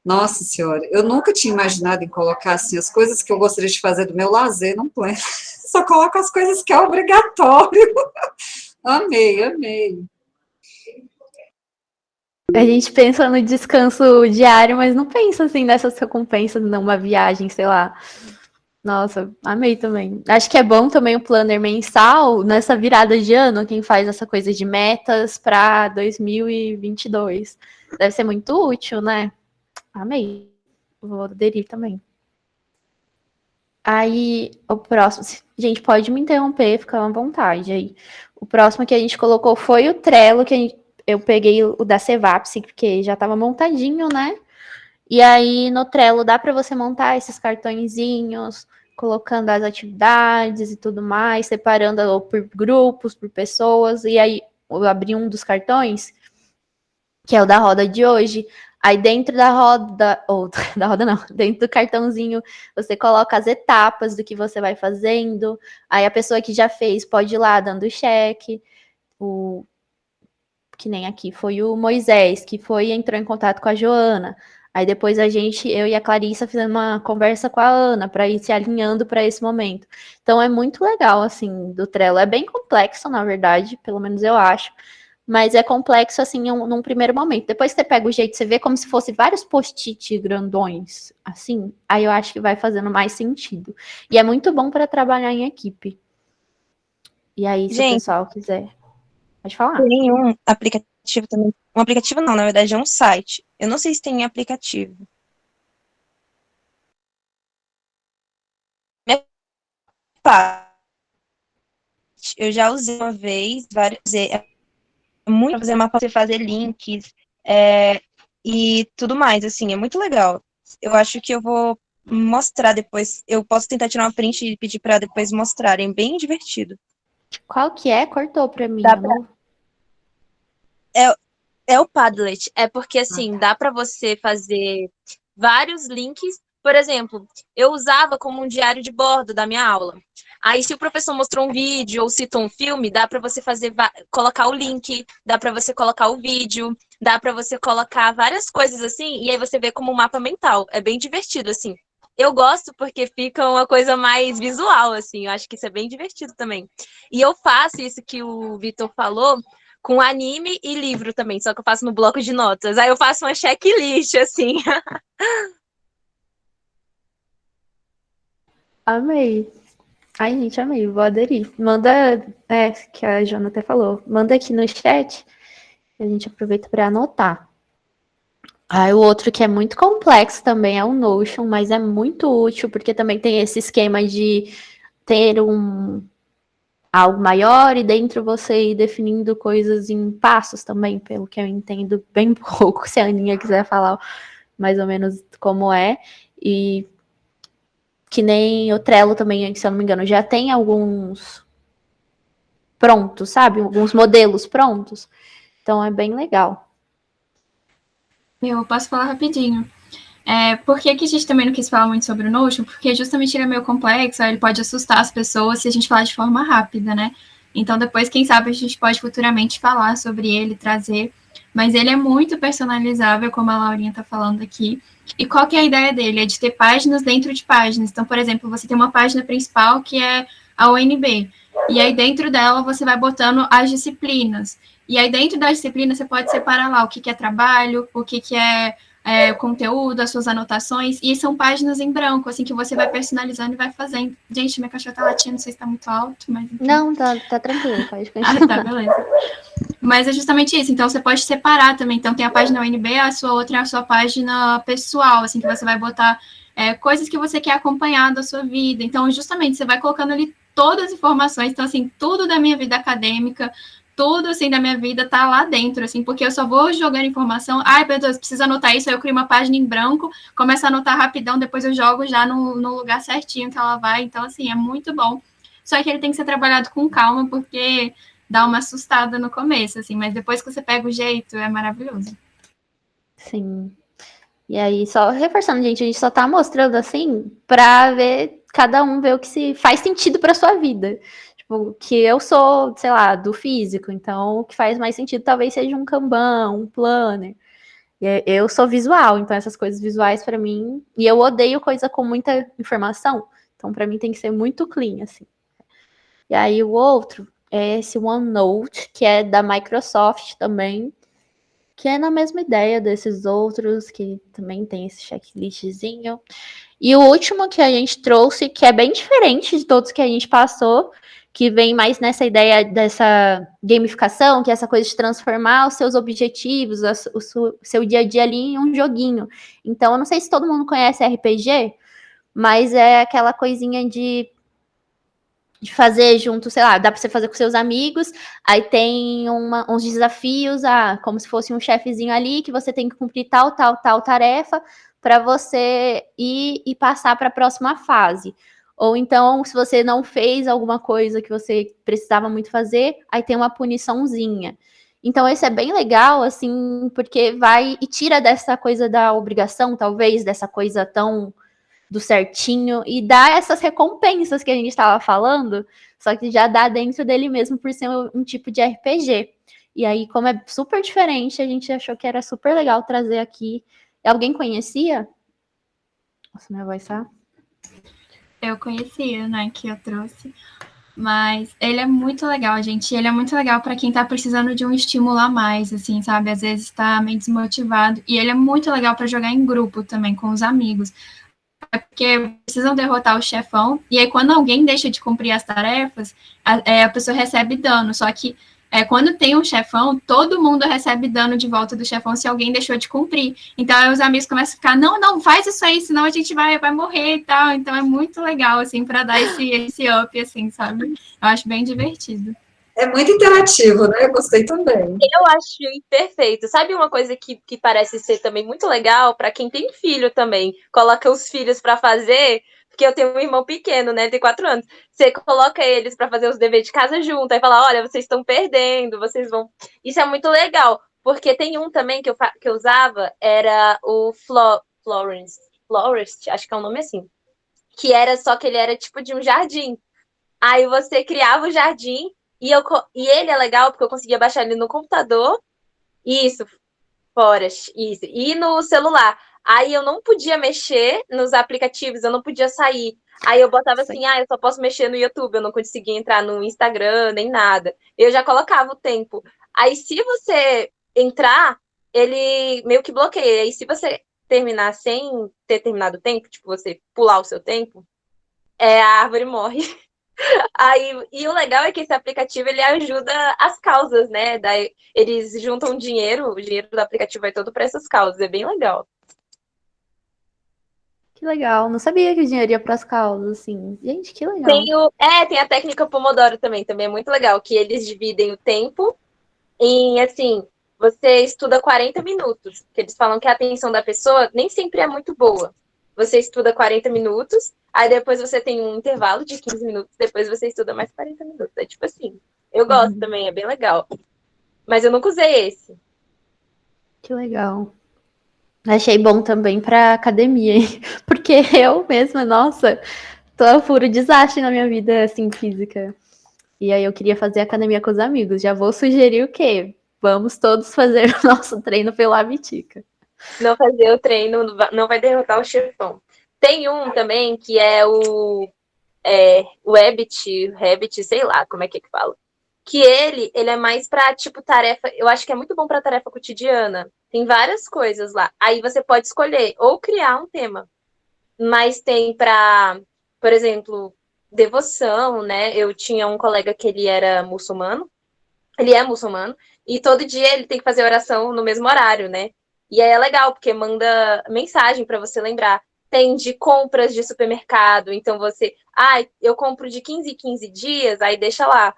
Nossa Senhora, eu nunca tinha imaginado em colocar assim as coisas que eu gostaria de fazer do meu lazer num plano. Só coloco as coisas que é obrigatório. Amei, amei. A gente pensa no descanso diário, mas não pensa assim nessas recompensas, numa viagem, sei lá. Nossa, amei também. Acho que é bom também o planner mensal nessa virada de ano, quem faz essa coisa de metas para 2022. Deve ser muito útil, né? Amei. Vou aderir também. Aí, o próximo. Gente, pode me interromper, fica à vontade aí. O próximo que a gente colocou foi o Trello, eu peguei o da Cevapse, porque já estava montadinho, né? E aí, no Trello, dá para você montar esses cartõezinhos, colocando as atividades e tudo mais, separando por grupos, por pessoas. E aí, eu abri um dos cartões, que é o da roda de hoje. Aí dentro da roda, ou da roda não, dentro do cartãozinho, você coloca as etapas do que você vai fazendo. Aí a pessoa que já fez pode ir lá dando cheque. Que nem aqui foi o Moisés, que entrou em contato com a Joana. Aí depois eu e a Clarissa fizemos uma conversa com a Ana para ir se alinhando para esse momento. Então é muito legal, assim, do Trello. É bem complexo, na verdade, pelo menos eu acho. Mas é complexo, assim, num primeiro momento. Depois que você pega o jeito, você vê como se fosse vários post-it grandões, assim. Aí eu acho que vai fazendo mais sentido. E é muito bom para trabalhar em equipe. E aí, se o pessoal quiser, pode falar. Tem um aplicativo também. Um aplicativo não, na verdade é um site. Eu não sei se tem aplicativo. Eu já usei uma vez, é muito fazer mapa, você fazer links e tudo mais, assim, é muito legal. Eu acho que eu vou mostrar depois. Eu posso tentar tirar uma print e pedir para depois mostrarem. Bem divertido. Qual que é? Cortou para mim. É o Padlet. É porque, assim, dá para você fazer vários links. Por exemplo, eu usava como um diário de bordo da minha aula. Aí, se o professor mostrou um vídeo ou citou um filme, dá para você colocar o link, dá para você colocar o vídeo, dá para você colocar várias coisas assim, e aí você vê como um mapa mental. É bem divertido, assim. Eu gosto porque fica uma coisa mais visual, assim. Eu acho que isso é bem divertido também. E eu faço isso que o Vitor falou com anime e livro também, só que eu faço no bloco de notas. Aí eu faço uma checklist, assim. Amei. Ai, gente, amei. Vou aderir. Manda, que a Jana até falou. Manda aqui no chat. A gente aproveita para anotar. Aí o outro que é muito complexo também é o Notion, mas é muito útil, porque também tem esse esquema de ter algo maior e dentro você ir definindo coisas em passos também, pelo que eu entendo bem pouco, se a Aninha quiser falar mais ou menos como é. E que nem o Trello também, se eu não me engano, já tem alguns prontos, sabe? Alguns modelos prontos. Então é bem legal. Eu posso falar rapidinho. Por que a gente também não quis falar muito sobre o Notion? Porque justamente ele é meio complexo, ele pode assustar as pessoas se a gente falar de forma rápida, né? Então depois, quem sabe, a gente pode futuramente falar sobre ele, trazer. Mas ele é muito personalizável, como a Laurinha está falando aqui. E qual que é a ideia dele? É de ter páginas dentro de páginas. Então, por exemplo, você tem uma página principal que é a UNB. E aí dentro dela você vai botando as disciplinas. E aí dentro das disciplinas você pode separar lá o que é trabalho, o que é conteúdo, as suas anotações, e são páginas em branco, assim, que você vai personalizando e vai fazendo. Gente, minha cachorra tá latindo, não sei se tá muito alto, mas... Enfim. Não, tá tranquilo, pode continuar. Tá, beleza. Mas é justamente isso. Então, você pode separar também. Então, tem a página UNB, a sua outra é a sua página pessoal, assim, que você vai botar coisas que você quer acompanhar da sua vida. Então, justamente, você vai colocando ali todas as informações. Então, assim, tudo da minha vida acadêmica, tudo, assim, da minha vida tá lá dentro, assim, porque eu só vou jogando informação. Ai, meu Deus, preciso anotar isso. Aí eu crio uma página em branco, começo a anotar rapidão, depois eu jogo já no lugar certinho que ela vai. Então, assim, é muito bom. Só que ele tem que ser trabalhado com calma, porque dá uma assustada no começo, assim, mas depois que você pega o jeito, é maravilhoso. Sim. E aí, só reforçando, gente, a gente só tá mostrando assim pra ver, cada um ver o que se faz sentido pra sua vida. Tipo, que eu sou, sei lá, do físico, então o que faz mais sentido talvez seja um Kanban, um planner. Eu sou visual, então essas coisas visuais pra mim, e eu odeio coisa com muita informação, então pra mim tem que ser muito clean, assim. E aí o outro é esse OneNote, que é da Microsoft também, que é na mesma ideia desses outros, que também tem esse checklistzinho. E o último que a gente trouxe, que é bem diferente de todos que a gente passou, que vem mais nessa ideia dessa gamificação, que é essa coisa de transformar os seus objetivos, o seu dia a dia ali em um joguinho. Então, eu não sei se todo mundo conhece RPG, mas é aquela coisinha de fazer junto, sei lá, dá para você fazer com seus amigos, aí tem uns desafios, como se fosse um chefezinho ali, que você tem que cumprir tal tarefa para você ir e passar para a próxima fase. Ou então, se você não fez alguma coisa que você precisava muito fazer, aí tem uma puniçãozinha. Então, esse é bem legal, assim, porque vai e tira dessa coisa da obrigação, talvez, dessa coisa tão do certinho e dá essas recompensas que a gente estava falando, só que já dá dentro dele mesmo por ser um tipo de RPG. E aí, como é super diferente, a gente achou que era super legal trazer aqui. Alguém conhecia? Nossa, minha voz tá. Eu conhecia, né, que eu trouxe. Mas ele é muito legal, gente. Ele é muito legal para quem tá precisando de um estímulo a mais, assim, sabe? Às vezes tá meio desmotivado. E ele é muito legal para jogar em grupo também, com os amigos. É porque precisam derrotar o chefão, e aí quando alguém deixa de cumprir as tarefas, a pessoa recebe dano, só que quando tem um chefão, todo mundo recebe dano de volta do chefão se alguém deixou de cumprir. Então aí os amigos começam a ficar, não, faz isso aí, senão a gente vai morrer e tal. Então é muito legal, assim, para dar esse up, assim, sabe? Eu acho bem divertido. É muito interativo, né? Eu gostei também. Eu achei perfeito. Sabe uma coisa que parece ser também muito legal para quem tem filho também? Coloca os filhos para fazer, porque eu tenho um irmão pequeno, né? Tem 4 anos. Você coloca eles para fazer os deveres de casa junto, aí fala: olha, vocês estão perdendo, vocês vão. Isso é muito legal, porque tem um também que eu usava, era o Florist, acho que é um nome assim. Que era só que ele era tipo de um jardim. Aí você criava o jardim e ele é legal porque eu conseguia baixar ele no computador. Isso, Forest, isso. E no celular. Aí eu não podia mexer nos aplicativos, eu não podia sair. Aí eu botava assim, eu só posso mexer no YouTube, eu não conseguia entrar no Instagram, nem nada. Eu já colocava o tempo. Aí se você entrar, ele meio que bloqueia. Aí se você terminar sem ter terminado o tempo, tipo, você pular o seu tempo, a árvore morre. Aí, e o legal é que esse aplicativo ele ajuda as causas, né? Daí, eles juntam dinheiro, o dinheiro do aplicativo vai todo para essas causas, é bem legal. Que legal. Não sabia que o dinheiro ia para as causas, assim. Gente, que legal. Tem a técnica Pomodoro também é muito legal, que eles dividem o tempo em, assim, você estuda 40 minutos, que eles falam que a atenção da pessoa nem sempre é muito boa. Você estuda 40 minutos, aí depois você tem um intervalo de 15 minutos, depois você estuda mais 40 minutos. É tipo assim. Eu gosto também, é bem legal. Mas eu nunca usei esse. Que legal. Achei bom também para academia, hein? Porque eu mesma, nossa, tô puro desastre na minha vida, assim, física. E aí eu queria fazer academia com os amigos. Já vou sugerir o quê? Vamos todos fazer o nosso treino pela Abitica. Não fazer o treino, não vai derrotar o chefão. Tem um também que é o Rabbit, sei lá como é que fala. Que ele é mais pra, tipo, tarefa. Eu acho que é muito bom pra tarefa cotidiana. Tem várias coisas lá. Aí você pode escolher ou criar um tema. Mas tem pra, por exemplo, devoção, né? Eu tinha um colega que ele era muçulmano. Ele é muçulmano. E todo dia ele tem que fazer oração no mesmo horário, né? E aí é legal, porque manda mensagem para você lembrar. Tem de compras de supermercado, então você... eu compro de 15 em 15 dias, aí deixa lá.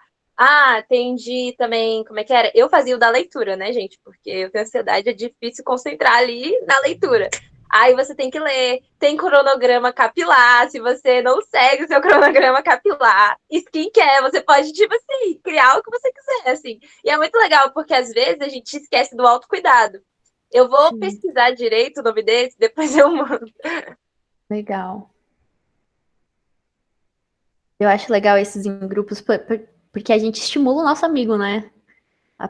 Tem de também... Como é que era? Eu fazia o da leitura, né, gente? Porque eu tenho ansiedade, é difícil concentrar ali na leitura. Aí você tem que ler. Tem cronograma capilar, se você não segue o seu cronograma capilar. Skincare, você pode, tipo assim, criar o que você quiser, assim. E é muito legal, porque às vezes a gente esquece do autocuidado. Eu vou pesquisar direito o nome desse, depois eu mando. Legal. Eu acho legal esses em grupos, porque a gente estimula o nosso amigo, né?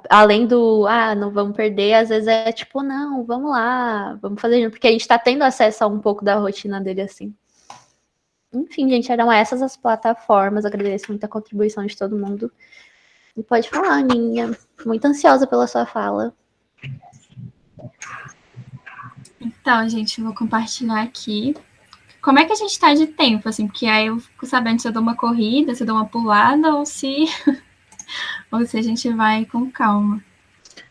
Além do, não vamos perder, às vezes é tipo, não, vamos lá, vamos fazer junto, porque a gente tá tendo acesso a um pouco da rotina dele, assim. Enfim, gente, eram essas as plataformas, agradeço muito a contribuição de todo mundo. E pode falar, Aninha, muito ansiosa pela sua fala. Então, gente, eu vou compartilhar aqui. Como é que a gente tá de tempo, assim? Porque aí eu fico sabendo se eu dou uma corrida, se eu dou uma pulada, ou se a gente vai com calma.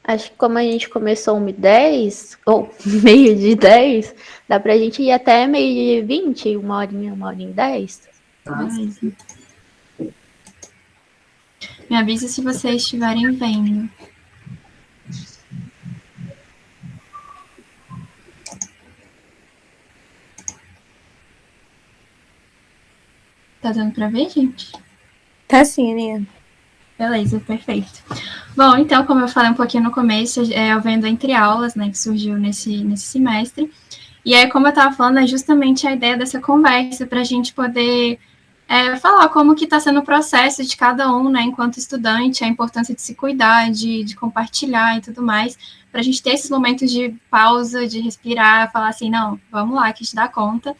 Acho que como a gente começou 1h10, ou meio de 10, dá pra gente ir até meio de 20, 1h10. Beleza. Me avisa se vocês estiverem vendo. Tá dando pra ver, gente? Tá sim, Aninha. Beleza, perfeito. Bom, então, como eu falei um pouquinho no começo, eu vendo entre aulas, né, que surgiu nesse semestre. E aí, como eu estava falando, é justamente a ideia dessa conversa para a gente poder falar como que está sendo o processo de cada um, né, enquanto estudante, a importância de se cuidar, de compartilhar e tudo mais, para a gente ter esses momentos de pausa, de respirar, falar assim, não, vamos lá, que a gente dá conta.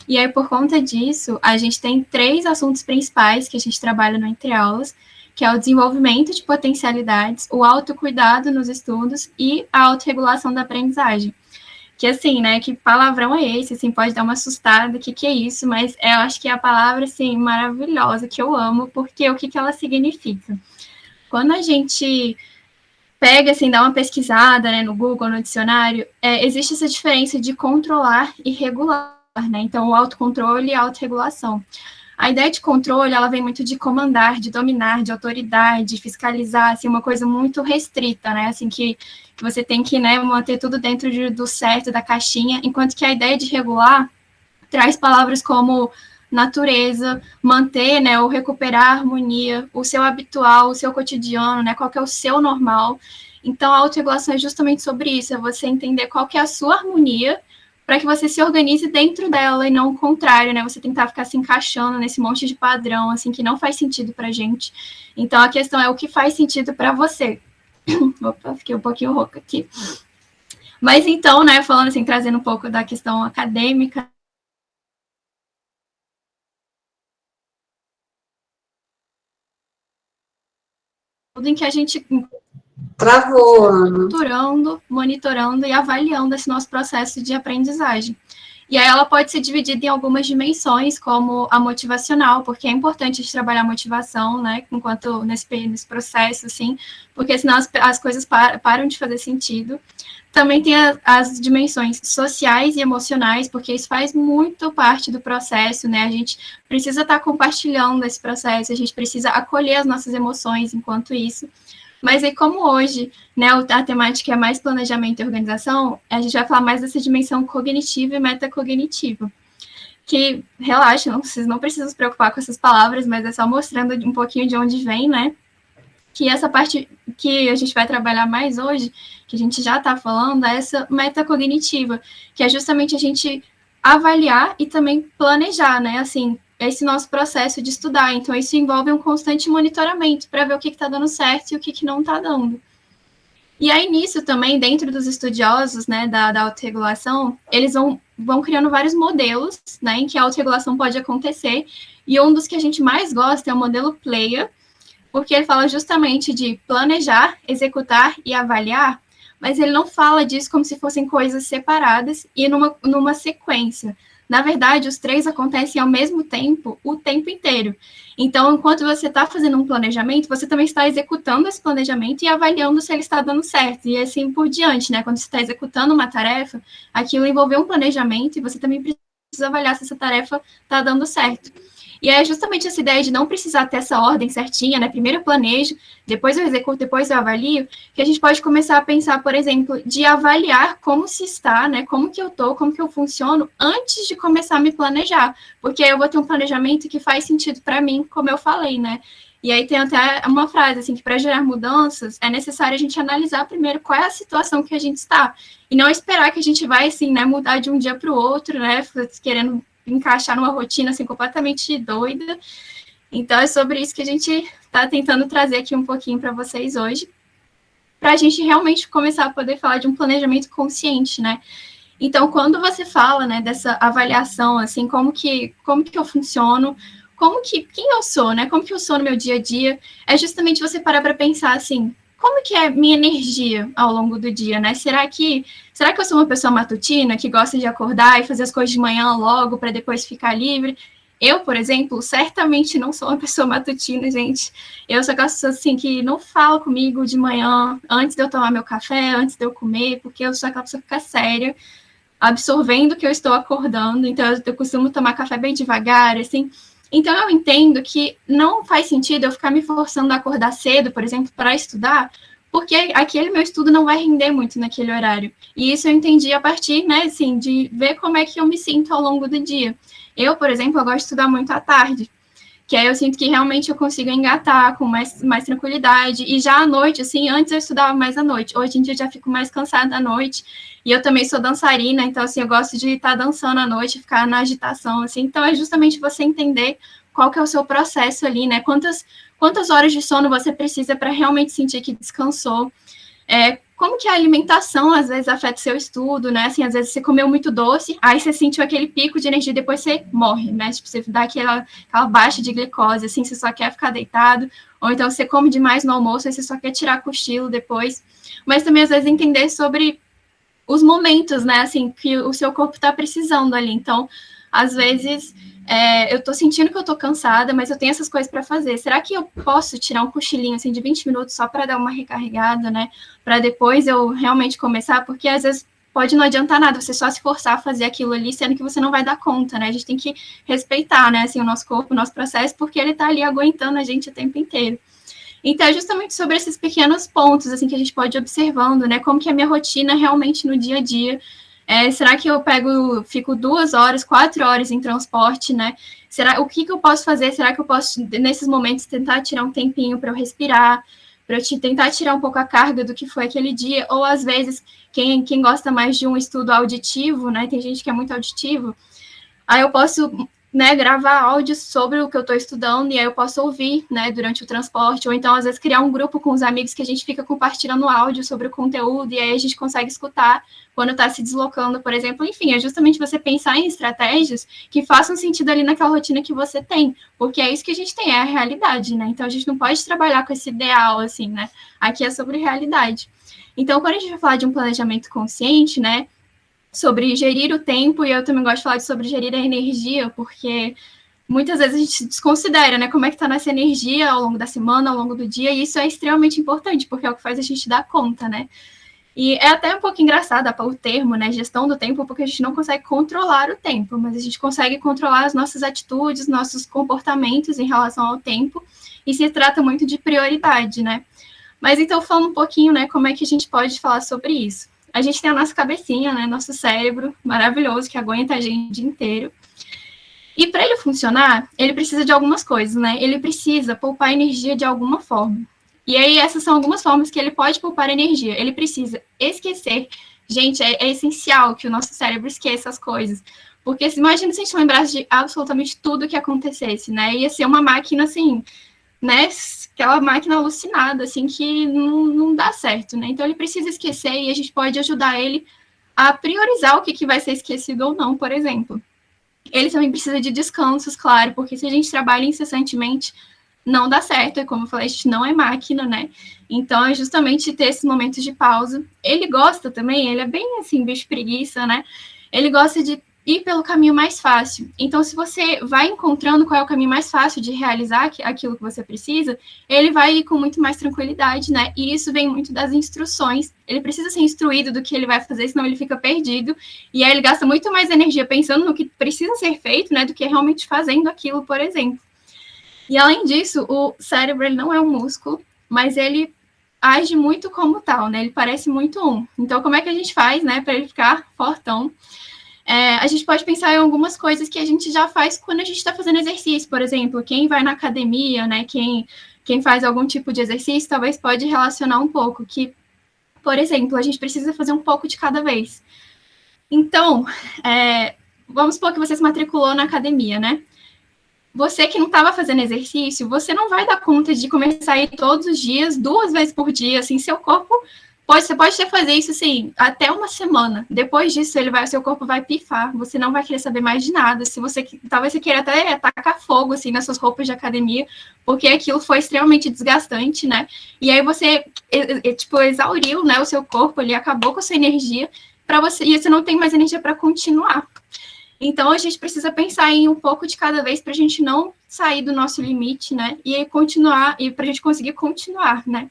E aí, por conta disso, a gente tem 3 assuntos principais que a gente trabalha no Entre Aulas, que é o desenvolvimento de potencialidades, o autocuidado nos estudos e a autorregulação da aprendizagem. Que assim, né, que palavrão é esse, assim, pode dar uma assustada, o que é isso, mas eu acho que é a palavra, assim, maravilhosa, que eu amo, porque o que ela significa? Quando a gente pega, assim, dá uma pesquisada, né, no Google, no dicionário, existe essa diferença de controlar e regular, né, então o autocontrole e a autorregulação. A ideia de controle, ela vem muito de comandar, de dominar, de autoridade, fiscalizar, assim, uma coisa muito restrita, né, assim, que você tem que, né, manter tudo dentro do certo, da caixinha, enquanto que a ideia de regular traz palavras como natureza, manter, né, ou recuperar a harmonia, o seu habitual, o seu cotidiano, né, qual que é o seu normal. Então, a autorregulação é justamente sobre isso, é você entender qual que é a sua harmonia, para que você se organize dentro dela e não o contrário, né? Você tentar ficar se encaixando nesse monte de padrão, assim, que não faz sentido pra gente. Então, a questão é o que faz sentido para você. Opa, fiquei um pouquinho rouca aqui. Mas então, né, falando assim, trazendo um pouco da questão acadêmica, tudo em que a gente Travou, Ana. monitorando e avaliando esse nosso processo de aprendizagem. E aí ela pode ser dividida em algumas dimensões, como a motivacional, porque é importante a gente trabalhar a motivação, né, enquanto nesse processo, assim, porque senão as coisas param de fazer sentido. Também tem as dimensões sociais e emocionais, porque isso faz muito parte do processo, né, a gente precisa estar compartilhando esse processo, a gente precisa acolher as nossas emoções enquanto isso. Mas aí, como hoje, né, a temática é mais planejamento e organização, a gente vai falar mais dessa dimensão cognitiva e metacognitiva. Que, relaxa, vocês não precisam se preocupar com essas palavras, mas é só mostrando um pouquinho de onde vem, né? Que essa parte que a gente vai trabalhar mais hoje, que a gente já está falando, é essa metacognitiva, que é justamente a gente avaliar e também planejar, né? Assim, esse nosso processo de estudar. Então, isso envolve um constante monitoramento para ver o que está dando certo e o que não está dando. E aí, nisso também, dentro dos estudiosos, né, da autorregulação, eles vão criando vários modelos, né, em que a autorregulação pode acontecer. E um dos que a gente mais gosta é o modelo Player, porque ele fala justamente de planejar, executar e avaliar, mas ele não fala disso como se fossem coisas separadas e numa sequência. na verdade, os 3 acontecem ao mesmo tempo, o tempo inteiro. Então, enquanto você está fazendo um planejamento, você também está executando esse planejamento e avaliando se ele está dando certo, e assim por diante, né? Quando você está executando uma tarefa, aquilo envolveu um planejamento e você também precisa avaliar se essa tarefa está dando certo. E é justamente essa ideia de não precisar ter essa ordem certinha, né? Primeiro eu planejo, depois eu executo, depois eu avalio, que a gente pode começar a pensar, por exemplo, de avaliar como se está, né? Como que eu tô, como que eu funciono, antes de começar a me planejar. Porque aí eu vou ter um planejamento que faz sentido para mim, como eu falei, né? E aí tem até uma frase, assim, que para gerar mudanças, é necessário a gente analisar primeiro qual é a situação que a gente está. E não esperar que a gente vai, assim, né, mudar de um dia para o outro, né? Querendo encaixar numa rotina assim completamente doida. Então é sobre isso que a gente está tentando trazer aqui um pouquinho para vocês hoje, para a gente realmente começar a poder falar de um planejamento consciente, né? Então, quando você fala, né, dessa avaliação, assim, como que eu funciono, quem eu sou, né? Como que eu sou no meu dia a dia, é justamente você parar para pensar assim, como que é minha energia ao longo do dia, né? Será que eu sou uma pessoa matutina que gosta de acordar e fazer as coisas de manhã logo para depois ficar livre? Eu, por exemplo, certamente não sou uma pessoa matutina, gente. Eu sou aquela pessoa assim que não fala comigo de manhã, antes de eu tomar meu café, antes de eu comer, porque eu sou aquela pessoa que fica séria, absorvendo que eu estou acordando. Então eu costumo tomar café bem devagar, assim. Então, eu entendo que não faz sentido eu ficar me forçando a acordar cedo, por exemplo, para estudar, porque aquele meu estudo não vai render muito naquele horário. E isso eu entendi a partir, né, assim, de ver como é que eu me sinto ao longo do dia. Eu, por exemplo, eu gosto de estudar muito à tarde, que aí eu sinto que realmente eu consigo engatar com mais tranquilidade, e já à noite, assim, antes eu estudava mais à noite, hoje em dia eu já fico mais cansada à noite, e eu também sou dançarina, então, assim, eu gosto de estar dançando à noite, ficar na agitação, assim, então é justamente você entender qual que é o seu processo ali, né, quantas horas de sono você precisa para realmente sentir que descansou, como que a alimentação, às vezes, afeta o seu estudo, né? Assim, às vezes você comeu muito doce, aí você sentiu aquele pico de energia, depois você morre, né? Tipo, você dá aquela baixa de glicose, assim, você só quer ficar deitado, ou então você come demais no almoço, aí você só quer tirar cochilo depois. Mas também, às vezes, entender sobre os momentos, né? Assim, que o seu corpo está precisando ali. Então, às vezes, eu tô sentindo que eu tô cansada, mas eu tenho essas coisas para fazer. Será que eu posso tirar um cochilinho, assim, de 20 minutos só para dar uma recarregada, né? Para depois eu realmente começar? Porque, às vezes, pode não adiantar nada você só se forçar a fazer aquilo ali, sendo que você não vai dar conta, né? A gente tem que respeitar, né, assim, o nosso corpo, o nosso processo, porque ele tá ali aguentando a gente o tempo inteiro. Então, é justamente sobre esses pequenos pontos, assim, que a gente pode ir observando, né? Como que é a minha rotina realmente no dia a dia. Será que eu fico 2 horas, 4 horas em transporte, né? O que eu posso fazer? Será que eu posso, nesses momentos, tentar tirar um tempinho para eu respirar, para eu tentar tirar um pouco a carga do que foi aquele dia? Ou, às vezes, quem gosta mais de um estudo auditivo, né? Tem gente que é muito auditivo, aí eu posso, né, gravar áudios sobre o que eu estou estudando, e aí eu posso ouvir, né, durante o transporte, ou então, às vezes, criar um grupo com os amigos que a gente fica compartilhando áudio sobre o conteúdo, e aí a gente consegue escutar quando está se deslocando, por exemplo. Enfim, é justamente você pensar em estratégias que façam sentido ali naquela rotina que você tem, porque é isso que a gente tem, é a realidade, né? Então, a gente não pode trabalhar com esse ideal, assim, né? Aqui é sobre realidade. Então, quando a gente vai falar de um planejamento consciente, né, sobre gerir o tempo, e eu também gosto de falar sobre gerir a energia, porque muitas vezes a gente desconsidera, né, como é que está nossa energia ao longo da semana, ao longo do dia, e isso é extremamente importante, porque é o que faz a gente dar conta, né. E é até um pouco engraçado o termo, né, gestão do tempo, porque a gente não consegue controlar o tempo, mas a gente consegue controlar as nossas atitudes, nossos comportamentos em relação ao tempo, e se trata muito de prioridade, né. Mas então, falando um pouquinho, né, como é que a gente pode falar sobre isso. A gente tem a nossa cabecinha, né, nosso cérebro maravilhoso, que aguenta a gente o dia inteiro. E para ele funcionar, ele precisa de algumas coisas, né? Ele precisa poupar energia de alguma forma. E aí, essas são algumas formas que ele pode poupar energia. Ele precisa esquecer. Gente, é essencial que o nosso cérebro esqueça as coisas. Porque imagina se a gente lembrasse de absolutamente tudo que acontecesse, né? Ia ser uma máquina, assim, né, aquela máquina alucinada, assim, que não dá certo, né? Então, ele precisa esquecer, e a gente pode ajudar ele a priorizar o que vai ser esquecido ou não, por exemplo. Ele também precisa de descansos, claro, porque se a gente trabalha incessantemente, não dá certo, e como eu falei, a gente não é máquina, né? Então, é justamente ter esses momentos de pausa. Ele gosta também, ele é bem, assim, bicho preguiça, né? Ele gosta de ir pelo caminho mais fácil. Então, se você vai encontrando qual é o caminho mais fácil de realizar aquilo que você precisa, ele vai ir com muito mais tranquilidade, né? E isso vem muito das instruções. Ele precisa ser instruído do que ele vai fazer, senão ele fica perdido. E aí ele gasta muito mais energia pensando no que precisa ser feito, né? Do que realmente fazendo aquilo, por exemplo. E além disso, o cérebro ele não é um músculo, mas ele age muito como tal, né? Ele parece muito um. Então, como é que a gente faz, né, para ele ficar fortão? A gente pode pensar em algumas coisas que a gente já faz quando a gente está fazendo exercício, por exemplo, quem vai na academia, né, quem faz algum tipo de exercício, talvez pode relacionar um pouco, que, por exemplo, a gente precisa fazer um pouco de cada vez. Então, vamos supor que você se matriculou na academia, né? Você que não estava fazendo exercício, você não vai dar conta de começar a ir todos os dias, 2 vezes por dia, assim, seu corpo... Você pode fazer isso, assim, até uma semana. Depois disso, seu corpo vai pifar. Você não vai querer saber mais de nada. Talvez você queira até tacar fogo, assim, nas suas roupas de academia, porque aquilo foi extremamente desgastante, né? E aí você, tipo, exauriu, né, o seu corpo, ele acabou com a sua energia, e você não tem mais energia para continuar. Então, a gente precisa pensar em um pouco de cada vez para a gente não sair do nosso limite, né? E continuar, e para a gente conseguir continuar, né?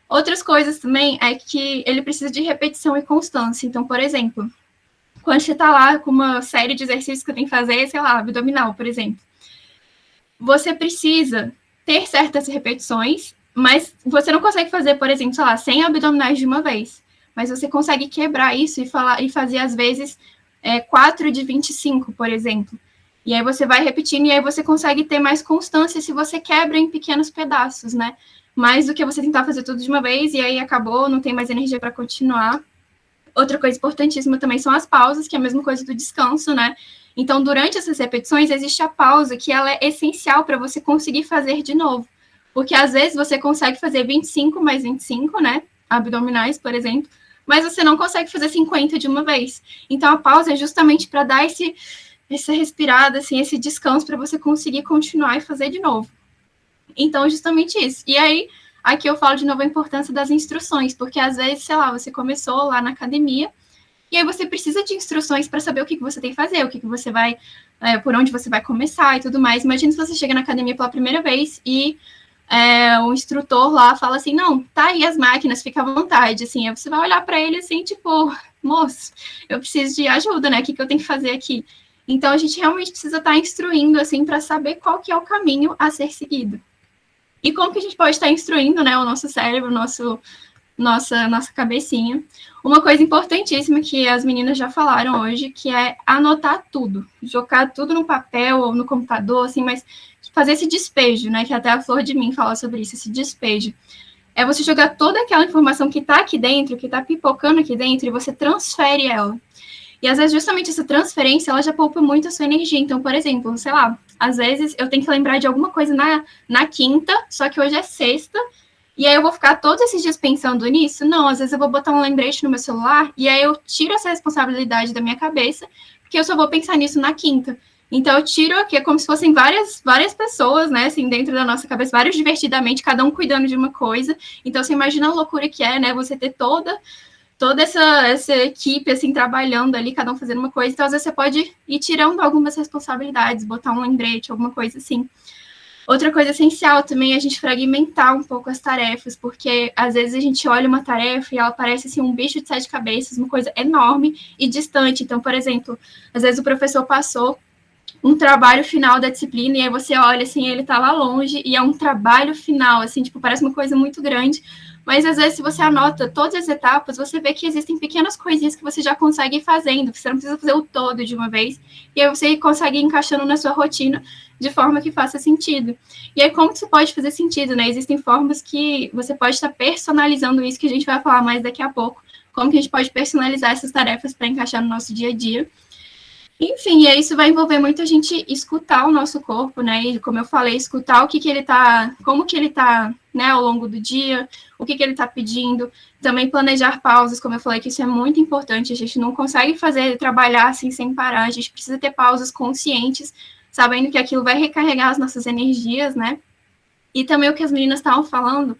Outras coisas também é que ele precisa de repetição e constância. Então, por exemplo, quando você está lá com uma série de exercícios que tem que fazer, sei lá, abdominal, por exemplo, você precisa ter certas repetições, mas você não consegue fazer, por exemplo, sei lá, 100 abdominais de uma vez. Mas você consegue quebrar isso e fazer, às vezes, 4 de 25, por exemplo. E aí você vai repetindo, e aí você consegue ter mais constância se você quebra em pequenos pedaços, né? Mais do que você tentar fazer tudo de uma vez, e aí acabou, não tem mais energia para continuar. Outra coisa importantíssima também são as pausas, que é a mesma coisa do descanso, né? Então, durante essas repetições, existe a pausa, que ela é essencial para você conseguir fazer de novo. Porque, às vezes, você consegue fazer 25 mais 25, né? Abdominais, por exemplo, mas você não consegue fazer 50 de uma vez. Então, a pausa é justamente para dar essa respirada, assim, esse descanso para você conseguir continuar e fazer de novo. Então, justamente isso. E aí, aqui eu falo de novo a importância das instruções, porque às vezes, sei lá, você começou lá na academia, e aí você precisa de instruções para saber o que você tem que fazer, o que você vai, por onde você vai começar e tudo mais. Imagina se você chega na academia pela primeira vez e o instrutor lá fala assim, não, tá aí as máquinas, fica à vontade, assim, aí você vai olhar para ele assim, tipo, moço, eu preciso de ajuda, né, o que eu tenho que fazer aqui? Então, a gente realmente precisa estar instruindo, assim, para saber qual que é o caminho a ser seguido. E como que a gente pode estar instruindo, né, o nosso cérebro, nossa cabecinha? Uma coisa importantíssima que as meninas já falaram hoje, que é anotar tudo, jogar tudo no papel ou no computador, assim, mas fazer esse despejo, né, que até a Flor de Mim fala sobre isso, esse despejo. É você jogar toda aquela informação que está aqui dentro, que está pipocando aqui dentro, e você transfere ela. E, às vezes, justamente essa transferência, ela já poupa muito a sua energia. Então, por exemplo, sei lá, às vezes eu tenho que lembrar de alguma coisa na quinta, só que hoje é sexta, e aí eu vou ficar todos esses dias pensando nisso? Não, às vezes eu vou botar um lembrete no meu celular, e aí eu tiro essa responsabilidade da minha cabeça, porque eu só vou pensar nisso na quinta. Então, eu tiro aqui, é como se fossem várias pessoas, né, assim, dentro da nossa cabeça, vários divertidamente, cada um cuidando de uma coisa. Então, você imagina a loucura que é, né, você ter toda essa equipe, assim, trabalhando ali, cada um fazendo uma coisa. Então, às vezes, você pode ir tirando algumas responsabilidades, botar um lembrete, alguma coisa assim. Outra coisa essencial também é a gente fragmentar um pouco as tarefas, porque, às vezes, a gente olha uma tarefa e ela parece, assim, um bicho de 7 cabeças, uma coisa enorme e distante. Então, por exemplo, às vezes o professor passou um trabalho final da disciplina, e aí você olha, assim, ele tá lá longe, e é um trabalho final, assim, tipo, parece uma coisa muito grande, mas às vezes se você anota todas as etapas, você vê que existem pequenas coisinhas que você já consegue ir fazendo, que você não precisa fazer o todo de uma vez, e aí você consegue ir encaixando na sua rotina de forma que faça sentido. E aí como que isso pode fazer sentido, né? Existem formas que você pode estar personalizando isso, que a gente vai falar mais daqui a pouco, como que a gente pode personalizar essas tarefas para encaixar no nosso dia a dia. Enfim, e isso vai envolver muito a gente escutar o nosso corpo, né? E como eu falei, escutar o que ele tá, como que ele tá, né, ao longo do dia, o que ele tá pedindo. Também planejar pausas, como eu falei, que isso é muito importante. A gente não consegue trabalhar assim sem parar. A gente precisa ter pausas conscientes, sabendo que aquilo vai recarregar as nossas energias, né? E também o que as meninas estavam falando,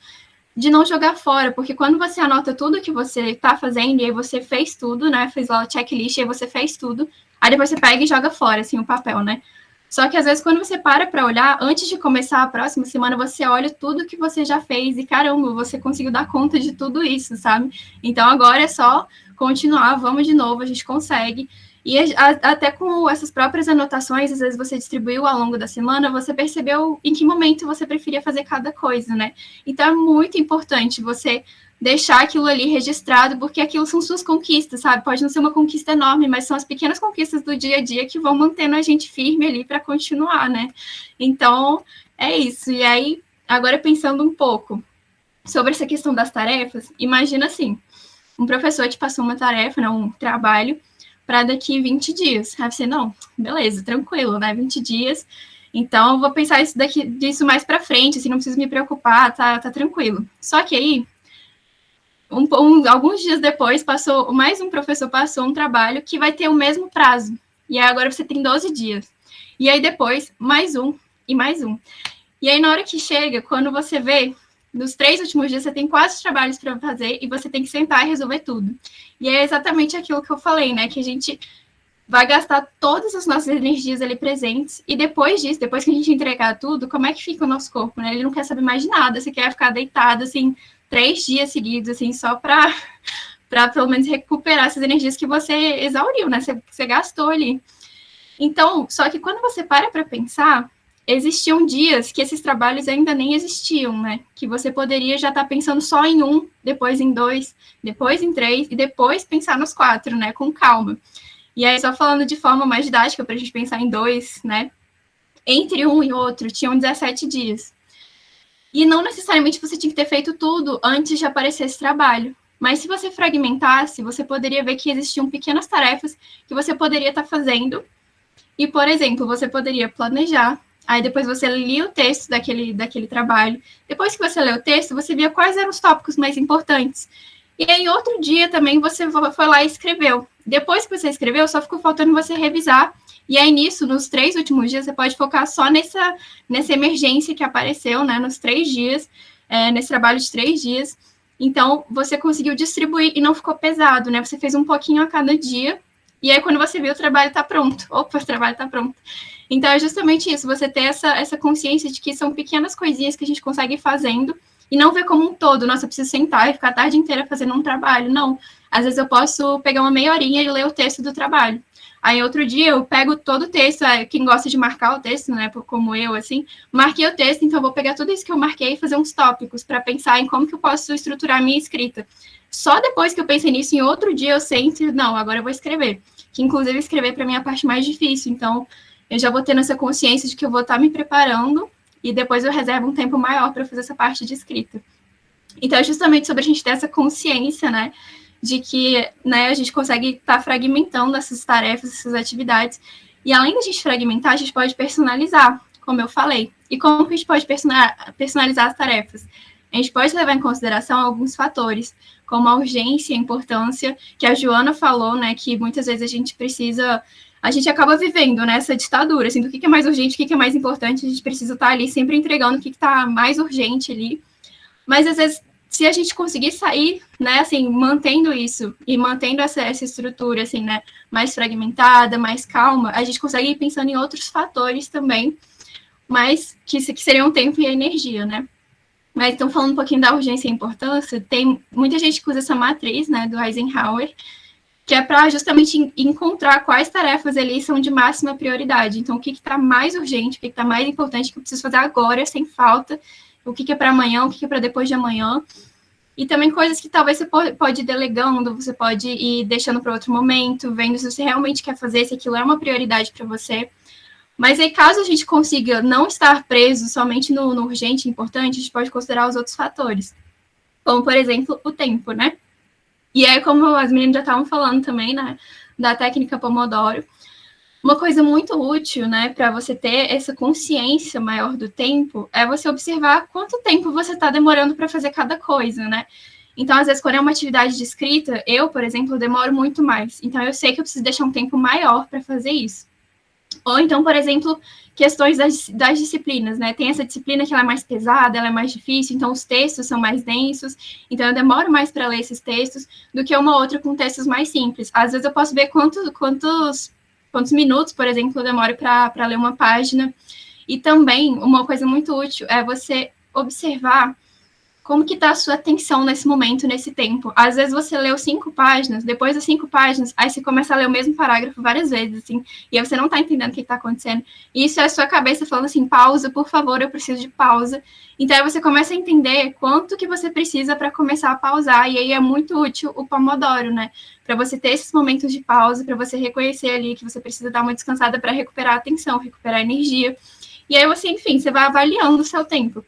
de não jogar fora, porque quando você anota tudo que você está fazendo, e aí você fez tudo, né? Fez lá o checklist, e aí você fez tudo, aí depois você pega e joga fora, assim, o papel, né? Só que às vezes quando você para olhar, antes de começar a próxima semana, você olha tudo que você já fez e caramba, você conseguiu dar conta de tudo isso, sabe? Então agora é só continuar, vamos de novo, a gente consegue. E até com essas próprias anotações, às vezes você distribuiu ao longo da semana, você percebeu em que momento você preferia fazer cada coisa, né? Então é muito importante você deixar aquilo ali registrado, porque aquilo são suas conquistas, sabe? Pode não ser uma conquista enorme, mas são as pequenas conquistas do dia a dia que vão mantendo a gente firme ali para continuar, né? Então, é isso. E aí, agora pensando um pouco sobre essa questão das tarefas, imagina assim, um professor te passou uma tarefa, né, um trabalho, para daqui 20 dias. Aí você, não, beleza, tranquilo, né? 20 dias. Então, eu vou pensar disso mais para frente, assim, não preciso me preocupar, tá tranquilo. Só que aí, alguns dias depois, mais um professor passou um trabalho que vai ter o mesmo prazo. E aí agora você tem 12 dias. E aí depois, mais um e mais um. E aí na hora que chega, quando você vê, nos 3 últimos dias você tem 4 trabalhos para fazer e você tem que sentar e resolver tudo. E é exatamente aquilo que eu falei, né? Que a gente vai gastar todas as nossas energias ali presentes, e depois disso, depois que a gente entregar tudo, como é que fica o nosso corpo, né? Ele não quer saber mais de nada, você quer ficar deitado, assim, 3 dias seguidos, assim, só para pelo menos recuperar essas energias que você exauriu, né? Você gastou ali. Então, só que quando você para pensar, existiam dias que esses trabalhos ainda nem existiam, né? Que você poderia já estar pensando só em um, depois em 2, depois em 3, e depois pensar nos 4, né? Com calma. E aí, só falando de forma mais didática, para a gente pensar em 2, né? Entre um e outro, tinham 17 dias. E não necessariamente você tinha que ter feito tudo antes de aparecer esse trabalho. Mas se você fragmentasse, você poderia ver que existiam pequenas tarefas que você poderia estar fazendo. E, por exemplo, você poderia planejar, aí depois você lia o texto daquele trabalho. Depois que você leu o texto, você via quais eram os tópicos mais importantes. E aí, outro dia também, você foi lá e escreveu. Depois que você escreveu, só ficou faltando você revisar. E aí, nisso, nos 3 últimos dias, você pode focar só nessa emergência que apareceu, né? Nos 3 dias, nesse trabalho de 3 dias. Então, você conseguiu distribuir e não ficou pesado, né? Você fez um pouquinho a cada dia. E aí, quando você viu, o trabalho está pronto. Opa, o trabalho está pronto. Então, é justamente isso. Você ter essa consciência de que são pequenas coisinhas que a gente consegue ir fazendo, e não ver como um todo, nossa, eu preciso sentar e ficar a tarde inteira fazendo um trabalho. Não. Às vezes eu posso pegar uma meia horinha e ler o texto do trabalho. Aí outro dia eu pego todo o texto, quem gosta de marcar o texto, né, como eu, assim, marquei o texto, então eu vou pegar tudo isso que eu marquei e fazer uns tópicos para pensar em como que eu posso estruturar a minha escrita. Só depois que eu pensei nisso, em outro dia eu sento, não, agora eu vou escrever. Que inclusive escrever para mim é a parte mais difícil, então eu já vou tendo essa consciência de que eu vou estar me preparando e depois eu reservo um tempo maior para fazer essa parte de escrita. Então, é justamente sobre a gente ter essa consciência, né, de que, né, a gente consegue estar fragmentando essas tarefas, essas atividades, e além da gente fragmentar, a gente pode personalizar, como eu falei. E como que a gente pode personalizar as tarefas? A gente pode levar em consideração alguns fatores, como a urgência e a importância, que a Joana falou, né, que muitas vezes a gente acaba vivendo nessa ditadura, assim, do que é mais urgente, o que é mais importante, a gente precisa estar ali sempre entregando o que está mais urgente ali. Mas, às vezes, se a gente conseguir sair, né, assim, mantendo isso e mantendo essa estrutura, assim, né, mais fragmentada, mais calma, a gente consegue ir pensando em outros fatores também, mas que seriam o tempo e a energia, né. Mas, então, falando um pouquinho da urgência e importância, tem muita gente que usa essa matriz, né, do Eisenhower, que é para justamente encontrar quais tarefas ali são de máxima prioridade. Então, o que está mais urgente, o que está mais importante, que eu preciso fazer agora, sem falta, o que é para amanhã, o que é para depois de amanhã. E também coisas que talvez você pode ir delegando, você pode ir deixando para outro momento, vendo se você realmente quer fazer, se aquilo é uma prioridade para você. Mas aí, caso a gente consiga não estar preso somente no urgente e importante, a gente pode considerar os outros fatores. Como, por exemplo, o tempo, né? E é como as meninas já estavam falando também, né, da técnica Pomodoro. Uma coisa muito útil, né, para você ter essa consciência maior do tempo, é você observar quanto tempo você está demorando para fazer cada coisa, né? Então, às vezes, quando é uma atividade de escrita, eu, por exemplo, demoro muito mais. Então, eu sei que eu preciso deixar um tempo maior para fazer isso. Ou então, por exemplo, questões das disciplinas, né? Tem essa disciplina que ela é mais pesada, ela é mais difícil, então os textos são mais densos, então eu demoro mais para ler esses textos do que uma outra com textos mais simples. Às vezes eu posso ver quantos minutos, por exemplo, eu demoro para ler uma página. E também, uma coisa muito útil é você observar como que está a sua atenção nesse momento, nesse tempo. Às vezes você leu 5 páginas, depois das 5 páginas, aí você começa a ler o mesmo parágrafo várias vezes, assim, e aí você não está entendendo o que está acontecendo. E isso é a sua cabeça falando assim, pausa, por favor, eu preciso de pausa. Então aí você começa a entender quanto que você precisa para começar a pausar, e aí é muito útil o Pomodoro, né? Para você ter esses momentos de pausa, para você reconhecer ali que você precisa dar uma descansada para recuperar a atenção, recuperar a energia. E aí você, enfim, você vai avaliando o seu tempo.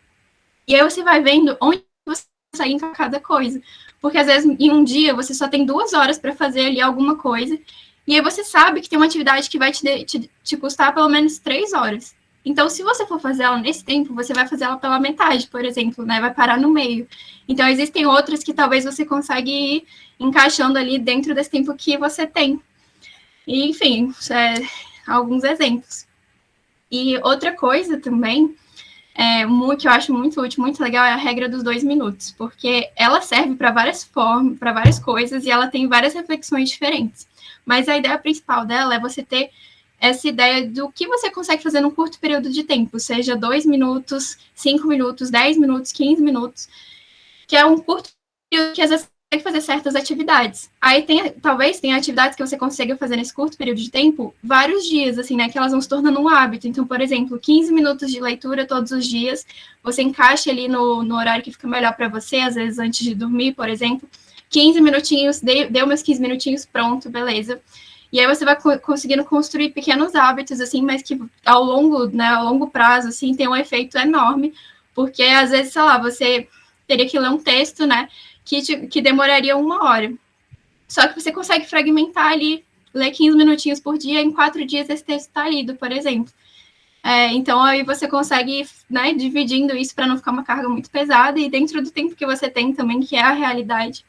E aí você vai vendo onde você consegue em cada coisa. Porque às vezes em um dia você só tem 2 horas para fazer ali alguma coisa, e aí você sabe que tem uma atividade que vai te custar pelo menos 3 horas. Então, se você for fazer ela nesse tempo, você vai fazer ela pela metade, por exemplo, né? Vai parar no meio. Então, existem outras que talvez você consiga ir encaixando ali dentro desse tempo que você tem. E, enfim, alguns exemplos. E outra coisa também que eu acho muito útil, muito legal, é a regra dos 2 minutos, porque ela serve para várias formas, para várias coisas, e ela tem várias reflexões diferentes. Mas a ideia principal dela é você ter essa ideia do que você consegue fazer num curto período de tempo, seja 2 minutos, 5 minutos, 10 minutos, 15 minutos, que é um curto período que às vezes tem que fazer certas atividades. Aí talvez tenha atividades que você consiga fazer nesse curto período de tempo, vários dias, assim, né, que elas vão se tornando um hábito. Então, por exemplo, 15 minutos de leitura todos os dias, você encaixa ali no horário que fica melhor para você, às vezes antes de dormir, por exemplo, 15 minutinhos, deu meus 15 minutinhos, pronto, beleza. E aí você vai conseguindo construir pequenos hábitos, assim, mas que ao longo prazo, assim, tem um efeito enorme, porque às vezes, sei lá, você teria que ler um texto, né, que demoraria 1 hora. Só que você consegue fragmentar ali, ler 15 minutinhos por dia, em 4 dias esse texto está lido, por exemplo. Então, aí você consegue, né, dividindo isso para não ficar uma carga muito pesada, e dentro do tempo que você tem também, que é a realidade.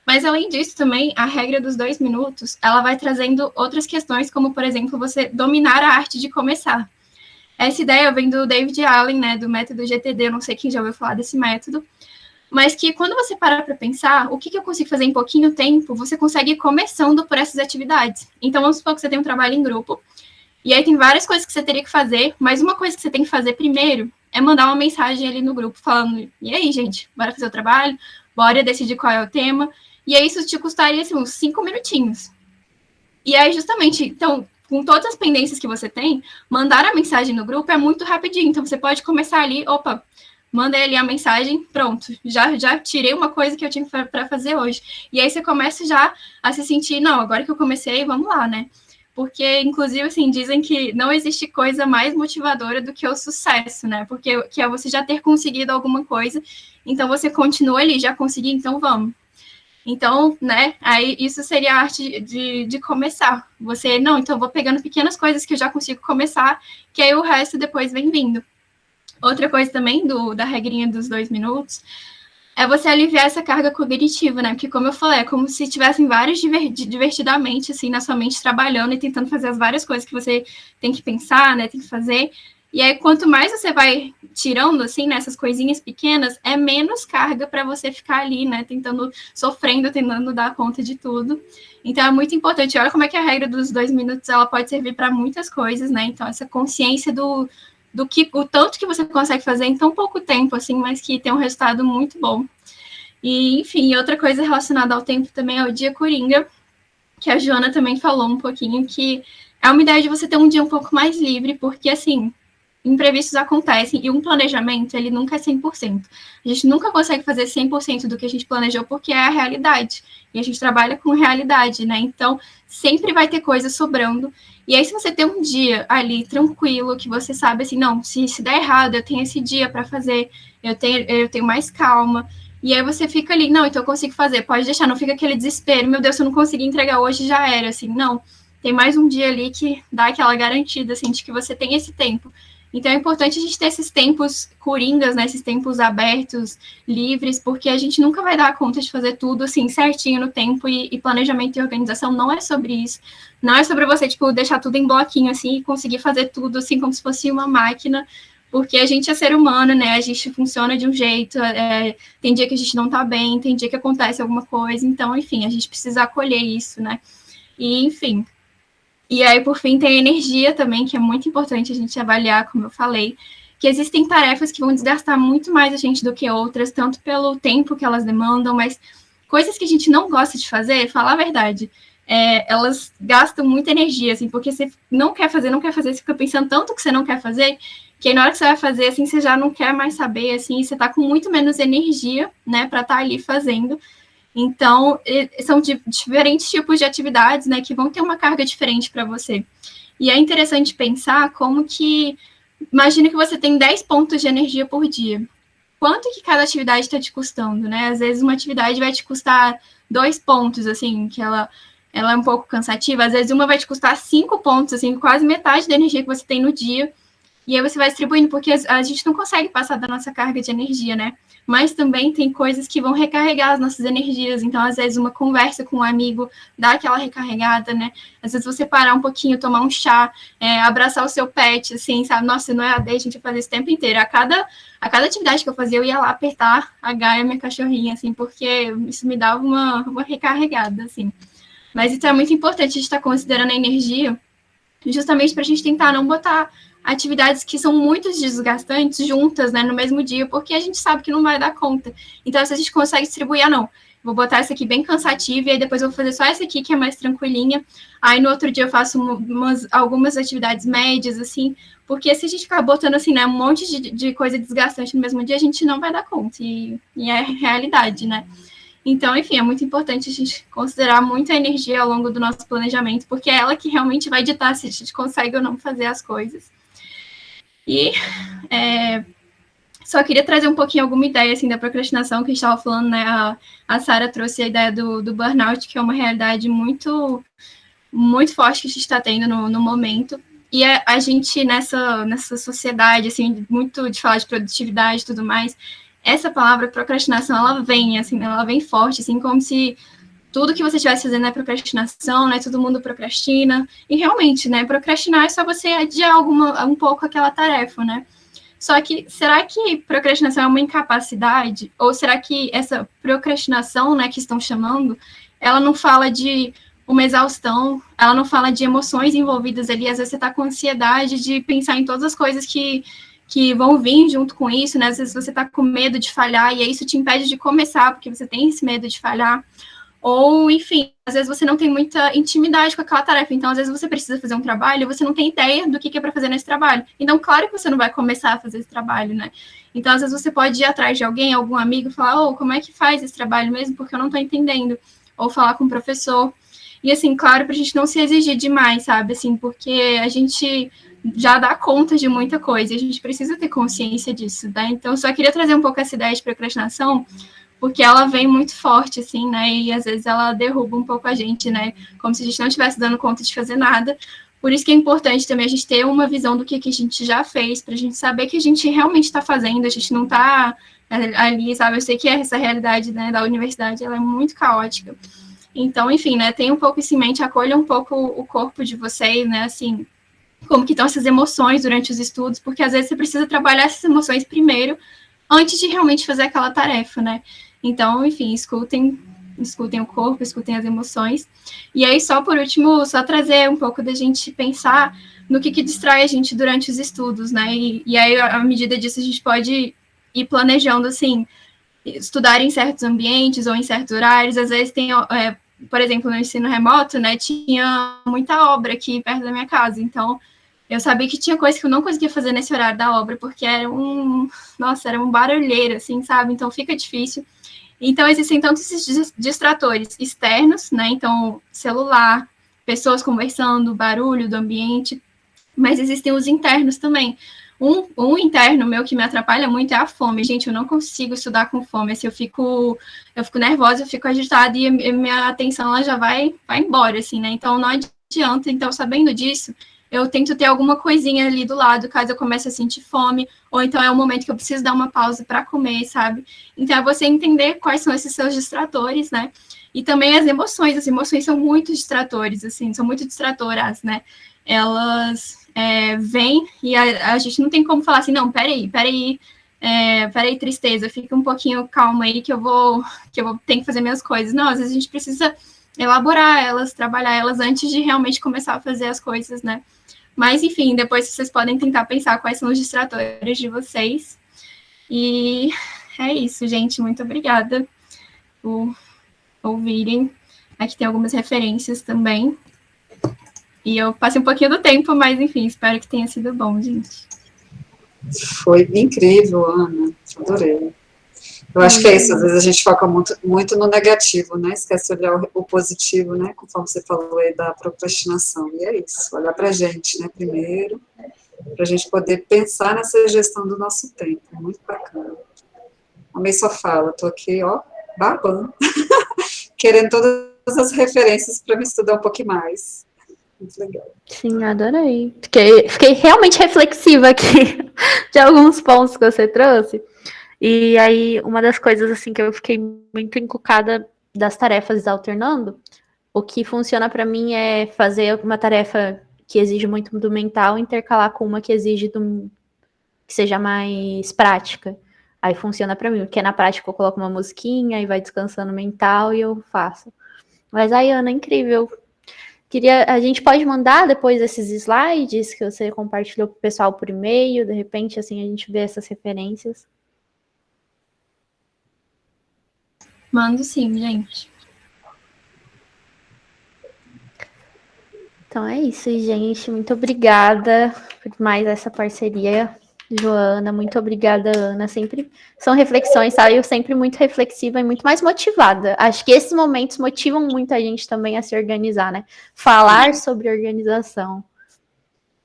Mas, além disso, também, a regra dos 2 minutos, ela vai trazendo outras questões, como, por exemplo, você dominar a arte de começar. Essa ideia vem do David Allen, né, do método GTD, eu não sei quem já ouviu falar desse método, mas que quando você parar para pensar, o que eu consigo fazer em pouquinho tempo, você consegue ir começando por essas atividades. Então, vamos supor que você tem um trabalho em grupo, e aí tem várias coisas que você teria que fazer, mas uma coisa que você tem que fazer primeiro é mandar uma mensagem ali no grupo, falando, e aí, gente, bora fazer o trabalho? Bora decidir qual é o tema? E aí isso te custaria, assim, uns 5 minutinhos. E aí, justamente, então, com todas as pendências que você tem, mandar a mensagem no grupo é muito rapidinho. Então, você pode começar ali, mandei ali a mensagem, pronto, já tirei uma coisa que eu tinha para fazer hoje. E aí você começa já a se sentir, não, agora que eu comecei, vamos lá, né? Porque, inclusive, assim, dizem que não existe coisa mais motivadora do que o sucesso, né? Porque que é você já ter conseguido alguma coisa, então você continua ali, já consegui, então vamos. Então, né, aí isso seria a arte de começar. Você, não, então eu vou pegando pequenas coisas que eu já consigo começar, que aí o resto depois vem vindo. Outra coisa também da regrinha dos 2 minutos é você aliviar essa carga cognitiva, né? Porque, como eu falei, é como se tivessem vários divertidamente, assim, na sua mente, trabalhando e tentando fazer as várias coisas que você tem que pensar, né? Tem que fazer. E aí, quanto mais você vai tirando, assim, nessas coisinhas pequenas, é menos carga para você ficar ali, né? Sofrendo, tentando dar conta de tudo. Então, é muito importante. Olha como é que a regra dos 2 minutos, ela pode servir para muitas coisas, né? Então, essa consciência o tanto que você consegue fazer em tão pouco tempo, assim, mas que tem um resultado muito bom. E, enfim, outra coisa relacionada ao tempo também é o dia coringa, que a Joana também falou um pouquinho, que é uma ideia de você ter um dia um pouco mais livre, porque, assim, imprevistos acontecem, e um planejamento, ele nunca é 100%. A gente nunca consegue fazer 100% do que a gente planejou, porque é a realidade, e a gente trabalha com realidade, né? Então, sempre vai ter coisa sobrando. E aí, se você tem um dia ali tranquilo, que você sabe assim, não, se der errado, eu tenho esse dia para fazer, eu tenho mais calma. E aí você fica ali, não, então eu consigo fazer, pode deixar, não fica aquele desespero, meu Deus, se eu não conseguir entregar hoje, já era, assim, não. Tem mais um dia ali que dá aquela garantida, assim, de que você tem esse tempo. Então é importante a gente ter esses tempos coringas, né, esses tempos abertos, livres, porque a gente nunca vai dar conta de fazer tudo assim certinho no tempo, e planejamento e organização não é sobre isso. Não é sobre você, tipo, deixar tudo em bloquinho assim e conseguir fazer tudo assim como se fosse uma máquina, porque a gente é ser humano, né? A gente funciona de um jeito, tem dia que a gente não tá bem, tem dia que acontece alguma coisa, então, enfim, a gente precisa acolher isso, né? E, enfim. E aí, por fim, tem a energia também, que é muito importante a gente avaliar, como eu falei, que existem tarefas que vão desgastar muito mais a gente do que outras, tanto pelo tempo que elas demandam, mas coisas que a gente não gosta de fazer, falar a verdade, elas gastam muita energia, assim, porque você não quer fazer, você fica pensando tanto que você não quer fazer, que aí na hora que você vai fazer, assim, você já não quer mais saber, assim, você tá com muito menos energia, né, para estar ali fazendo. Então, são diferentes tipos de atividades, né, que vão ter uma carga diferente para você. E é interessante pensar como que, imagina que você tem 10 pontos de energia por dia. Quanto que cada atividade está te custando, né? Às vezes uma atividade vai te custar 2 pontos, assim, que ela é um pouco cansativa. Às vezes uma vai te custar 5 pontos, assim, quase metade da energia que você tem no dia. E aí você vai distribuindo, porque a gente não consegue passar da nossa carga de energia, né? Mas também tem coisas que vão recarregar as nossas energias. Então, às vezes, uma conversa com um amigo dá aquela recarregada, né? Às vezes, você parar um pouquinho, tomar um chá, abraçar o seu pet, assim, sabe? Nossa, no EAD a gente ia fazer isso o tempo inteiro. A cada atividade que eu fazia, eu ia lá apertar a Gaia, minha cachorrinha, assim, porque isso me dava uma recarregada, assim. Mas isso é muito importante, a gente estar considerando a energia, justamente para a gente tentar não botar atividades que são muito desgastantes juntas, né, no mesmo dia, porque a gente sabe que não vai dar conta. Então, se a gente consegue distribuir, não, vou botar essa aqui bem cansativa, e aí depois eu vou fazer só essa aqui, que é mais tranquilinha, aí no outro dia eu faço algumas atividades médias, assim, porque se a gente ficar botando, assim, né, um monte de coisa desgastante no mesmo dia, a gente não vai dar conta, e é realidade, né. Então, enfim, é muito importante a gente considerar muito a energia ao longo do nosso planejamento, porque é ela que realmente vai ditar se a gente consegue ou não fazer as coisas. E só queria trazer um pouquinho alguma ideia, assim, da procrastinação que a gente estava falando, né? A Sara trouxe a ideia do burnout, que é uma realidade muito, muito forte que a gente está tendo no momento. E a gente, nessa sociedade, assim, muito de falar de produtividade e tudo mais, essa palavra procrastinação, ela vem forte, assim, como se tudo que você estivesse fazendo é procrastinação, né? Todo mundo procrastina. E realmente, né? Procrastinar é só você adiar um pouco aquela tarefa, né? Só que, será que procrastinação é uma incapacidade? Ou será que essa procrastinação, né, que estão chamando, ela não fala de uma exaustão, ela não fala de emoções envolvidas ali? Às vezes você está com ansiedade de pensar em todas as coisas que vão vir junto com isso, né? Às vezes você está com medo de falhar, e aí isso te impede de começar, porque você tem esse medo de falhar. Ou, enfim, às vezes você não tem muita intimidade com aquela tarefa, então às vezes você precisa fazer um trabalho e você não tem ideia do que é para fazer nesse trabalho. Então, claro que você não vai começar a fazer esse trabalho, né? Então, às vezes você pode ir atrás de alguém, algum amigo, e falar, como é que faz esse trabalho mesmo? Porque eu não estou entendendo. Ou falar com o professor. E, assim, claro, para a gente não se exigir demais, sabe? Assim, porque a gente já dá conta de muita coisa, e a gente precisa ter consciência disso, tá? Então, eu só queria trazer um pouco essa ideia de procrastinação, porque ela vem muito forte, assim, né, e às vezes ela derruba um pouco a gente, né, como se a gente não estivesse dando conta de fazer nada. Por isso que é importante também a gente ter uma visão do que a gente já fez, para a gente saber que a gente realmente está fazendo, a gente não está ali, sabe, eu sei que essa realidade, né, da universidade, ela é muito caótica. Então, enfim, né, tenha um pouco isso em mente, acolha um pouco o corpo de vocês, né, assim, como que estão essas emoções durante os estudos, porque às vezes você precisa trabalhar essas emoções primeiro, antes de realmente fazer aquela tarefa, né. Então, enfim, escutem o corpo, escutem as emoções. E aí, só por último, só trazer um pouco da gente pensar no que distrai a gente durante os estudos, né? E aí, à medida disso, a gente pode ir planejando, assim, estudar em certos ambientes ou em certos horários. Às vezes tem, por exemplo, no ensino remoto, né, tinha muita obra aqui perto da minha casa, então eu sabia que tinha coisa que eu não conseguia fazer nesse horário da obra, porque era um barulheiro, assim, sabe? Então fica difícil. Então, existem tantos esses distratores externos, né? Então, celular, pessoas conversando, barulho do ambiente, mas existem os internos também. Um interno meu que me atrapalha muito é a fome. Gente, eu não consigo estudar com fome. Assim, eu fico nervosa, eu fico agitada e minha atenção ela já vai embora, assim, né? Então, não adianta. Então, sabendo disso, eu tento ter alguma coisinha ali do lado, caso eu comece a sentir fome, ou então é um momento que eu preciso dar uma pausa para comer, sabe? Então é você entender quais são esses seus distratores, né? E também as emoções são muito distratores, assim, são muito distratoras, né? Elas vêm e a gente não tem como falar assim, não, peraí, tristeza, fica um pouquinho calma aí que eu vou ter que fazer minhas coisas. Não, às vezes a gente precisa elaborar elas, trabalhar elas antes de realmente começar a fazer as coisas, né? Mas, enfim, depois vocês podem tentar pensar quais são os distratores de vocês. E é isso, gente. Muito obrigada por ouvirem. Aqui tem algumas referências também. E eu passei um pouquinho do tempo, mas, enfim, espero que tenha sido bom, gente. Foi incrível, Ana. Adorei. Eu acho que é isso, às vezes a gente foca muito no negativo, né? Esquece de olhar o positivo, né? Conforme você falou aí da procrastinação. E é isso, olhar pra gente, né? Primeiro, pra gente poder pensar nessa gestão do nosso tempo. Muito bacana. Amei sua fala, tô aqui, ó, babando. Querendo todas as referências para me estudar um pouquinho mais. Muito legal. Sim, adorei. Fiquei realmente reflexiva aqui de alguns pontos que você trouxe. E aí, uma das coisas assim que eu fiquei muito encucada das tarefas alternando, o que funciona para mim é fazer uma tarefa que exige muito do mental, intercalar com uma que exige que seja mais prática. Aí funciona para mim, porque na prática eu coloco uma musiquinha e vai descansando o mental e eu faço. Mas aí, Ana, incrível. A gente pode mandar depois esses slides que você compartilhou com o pessoal por e-mail, de repente assim a gente vê essas referências. Mando sim, gente. Então é isso, gente. Muito obrigada por mais essa parceria, Joana. Muito obrigada, Ana. Sempre são reflexões, sabe? Eu sempre muito reflexiva e muito mais motivada. Acho que esses momentos motivam muito a gente também a se organizar, né? Falar sobre organização.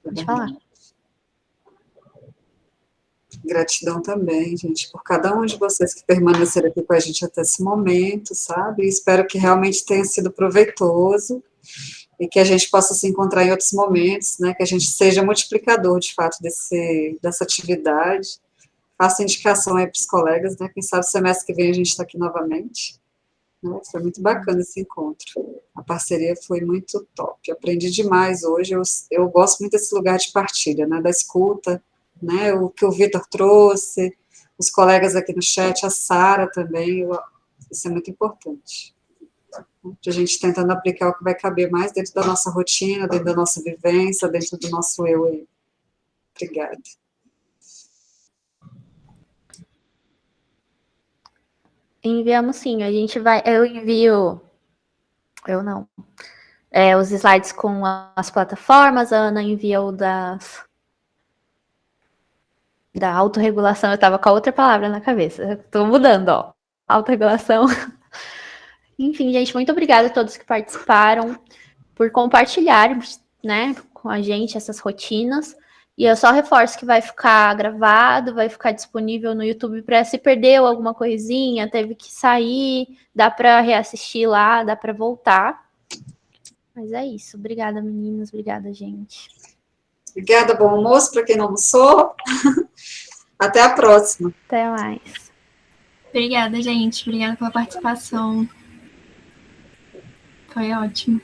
Pode falar. Gratidão também, gente, por cada um de vocês que permaneceram aqui com a gente até esse momento, sabe? Espero que realmente tenha sido proveitoso e que a gente possa se encontrar em outros momentos, né? Que a gente seja multiplicador, de fato, dessa atividade. Faça indicação aí para os colegas, né? Quem sabe semestre que vem a gente está aqui novamente. Né? Foi muito bacana esse encontro. A parceria foi muito top. Aprendi demais hoje. Eu gosto muito desse lugar de partilha, né? Da escuta, né? O que o Vitor trouxe, os colegas aqui no chat, a Sara também. Isso é muito importante. A gente tentando aplicar o que vai caber mais dentro da nossa rotina, dentro da nossa vivência, dentro do nosso eu aí. Obrigada. Enviamos sim, a gente vai. Eu envio. Eu não. Os slides com as plataformas, a Ana envia o da autorregulação. Eu estava com a outra palavra na cabeça. Estou mudando, ó. Autorregulação. Enfim, gente, muito obrigada a todos que participaram por compartilhar, né, com a gente essas rotinas. E eu só reforço que vai ficar gravado, vai ficar disponível no YouTube para se perdeu alguma coisinha, teve que sair, dá para reassistir lá, dá para voltar. Mas é isso. Obrigada, meninas. Obrigada, gente. Obrigada, bom almoço para quem não almoçou. Até a próxima. Até mais. Obrigada, gente. Obrigada pela participação. Foi ótimo.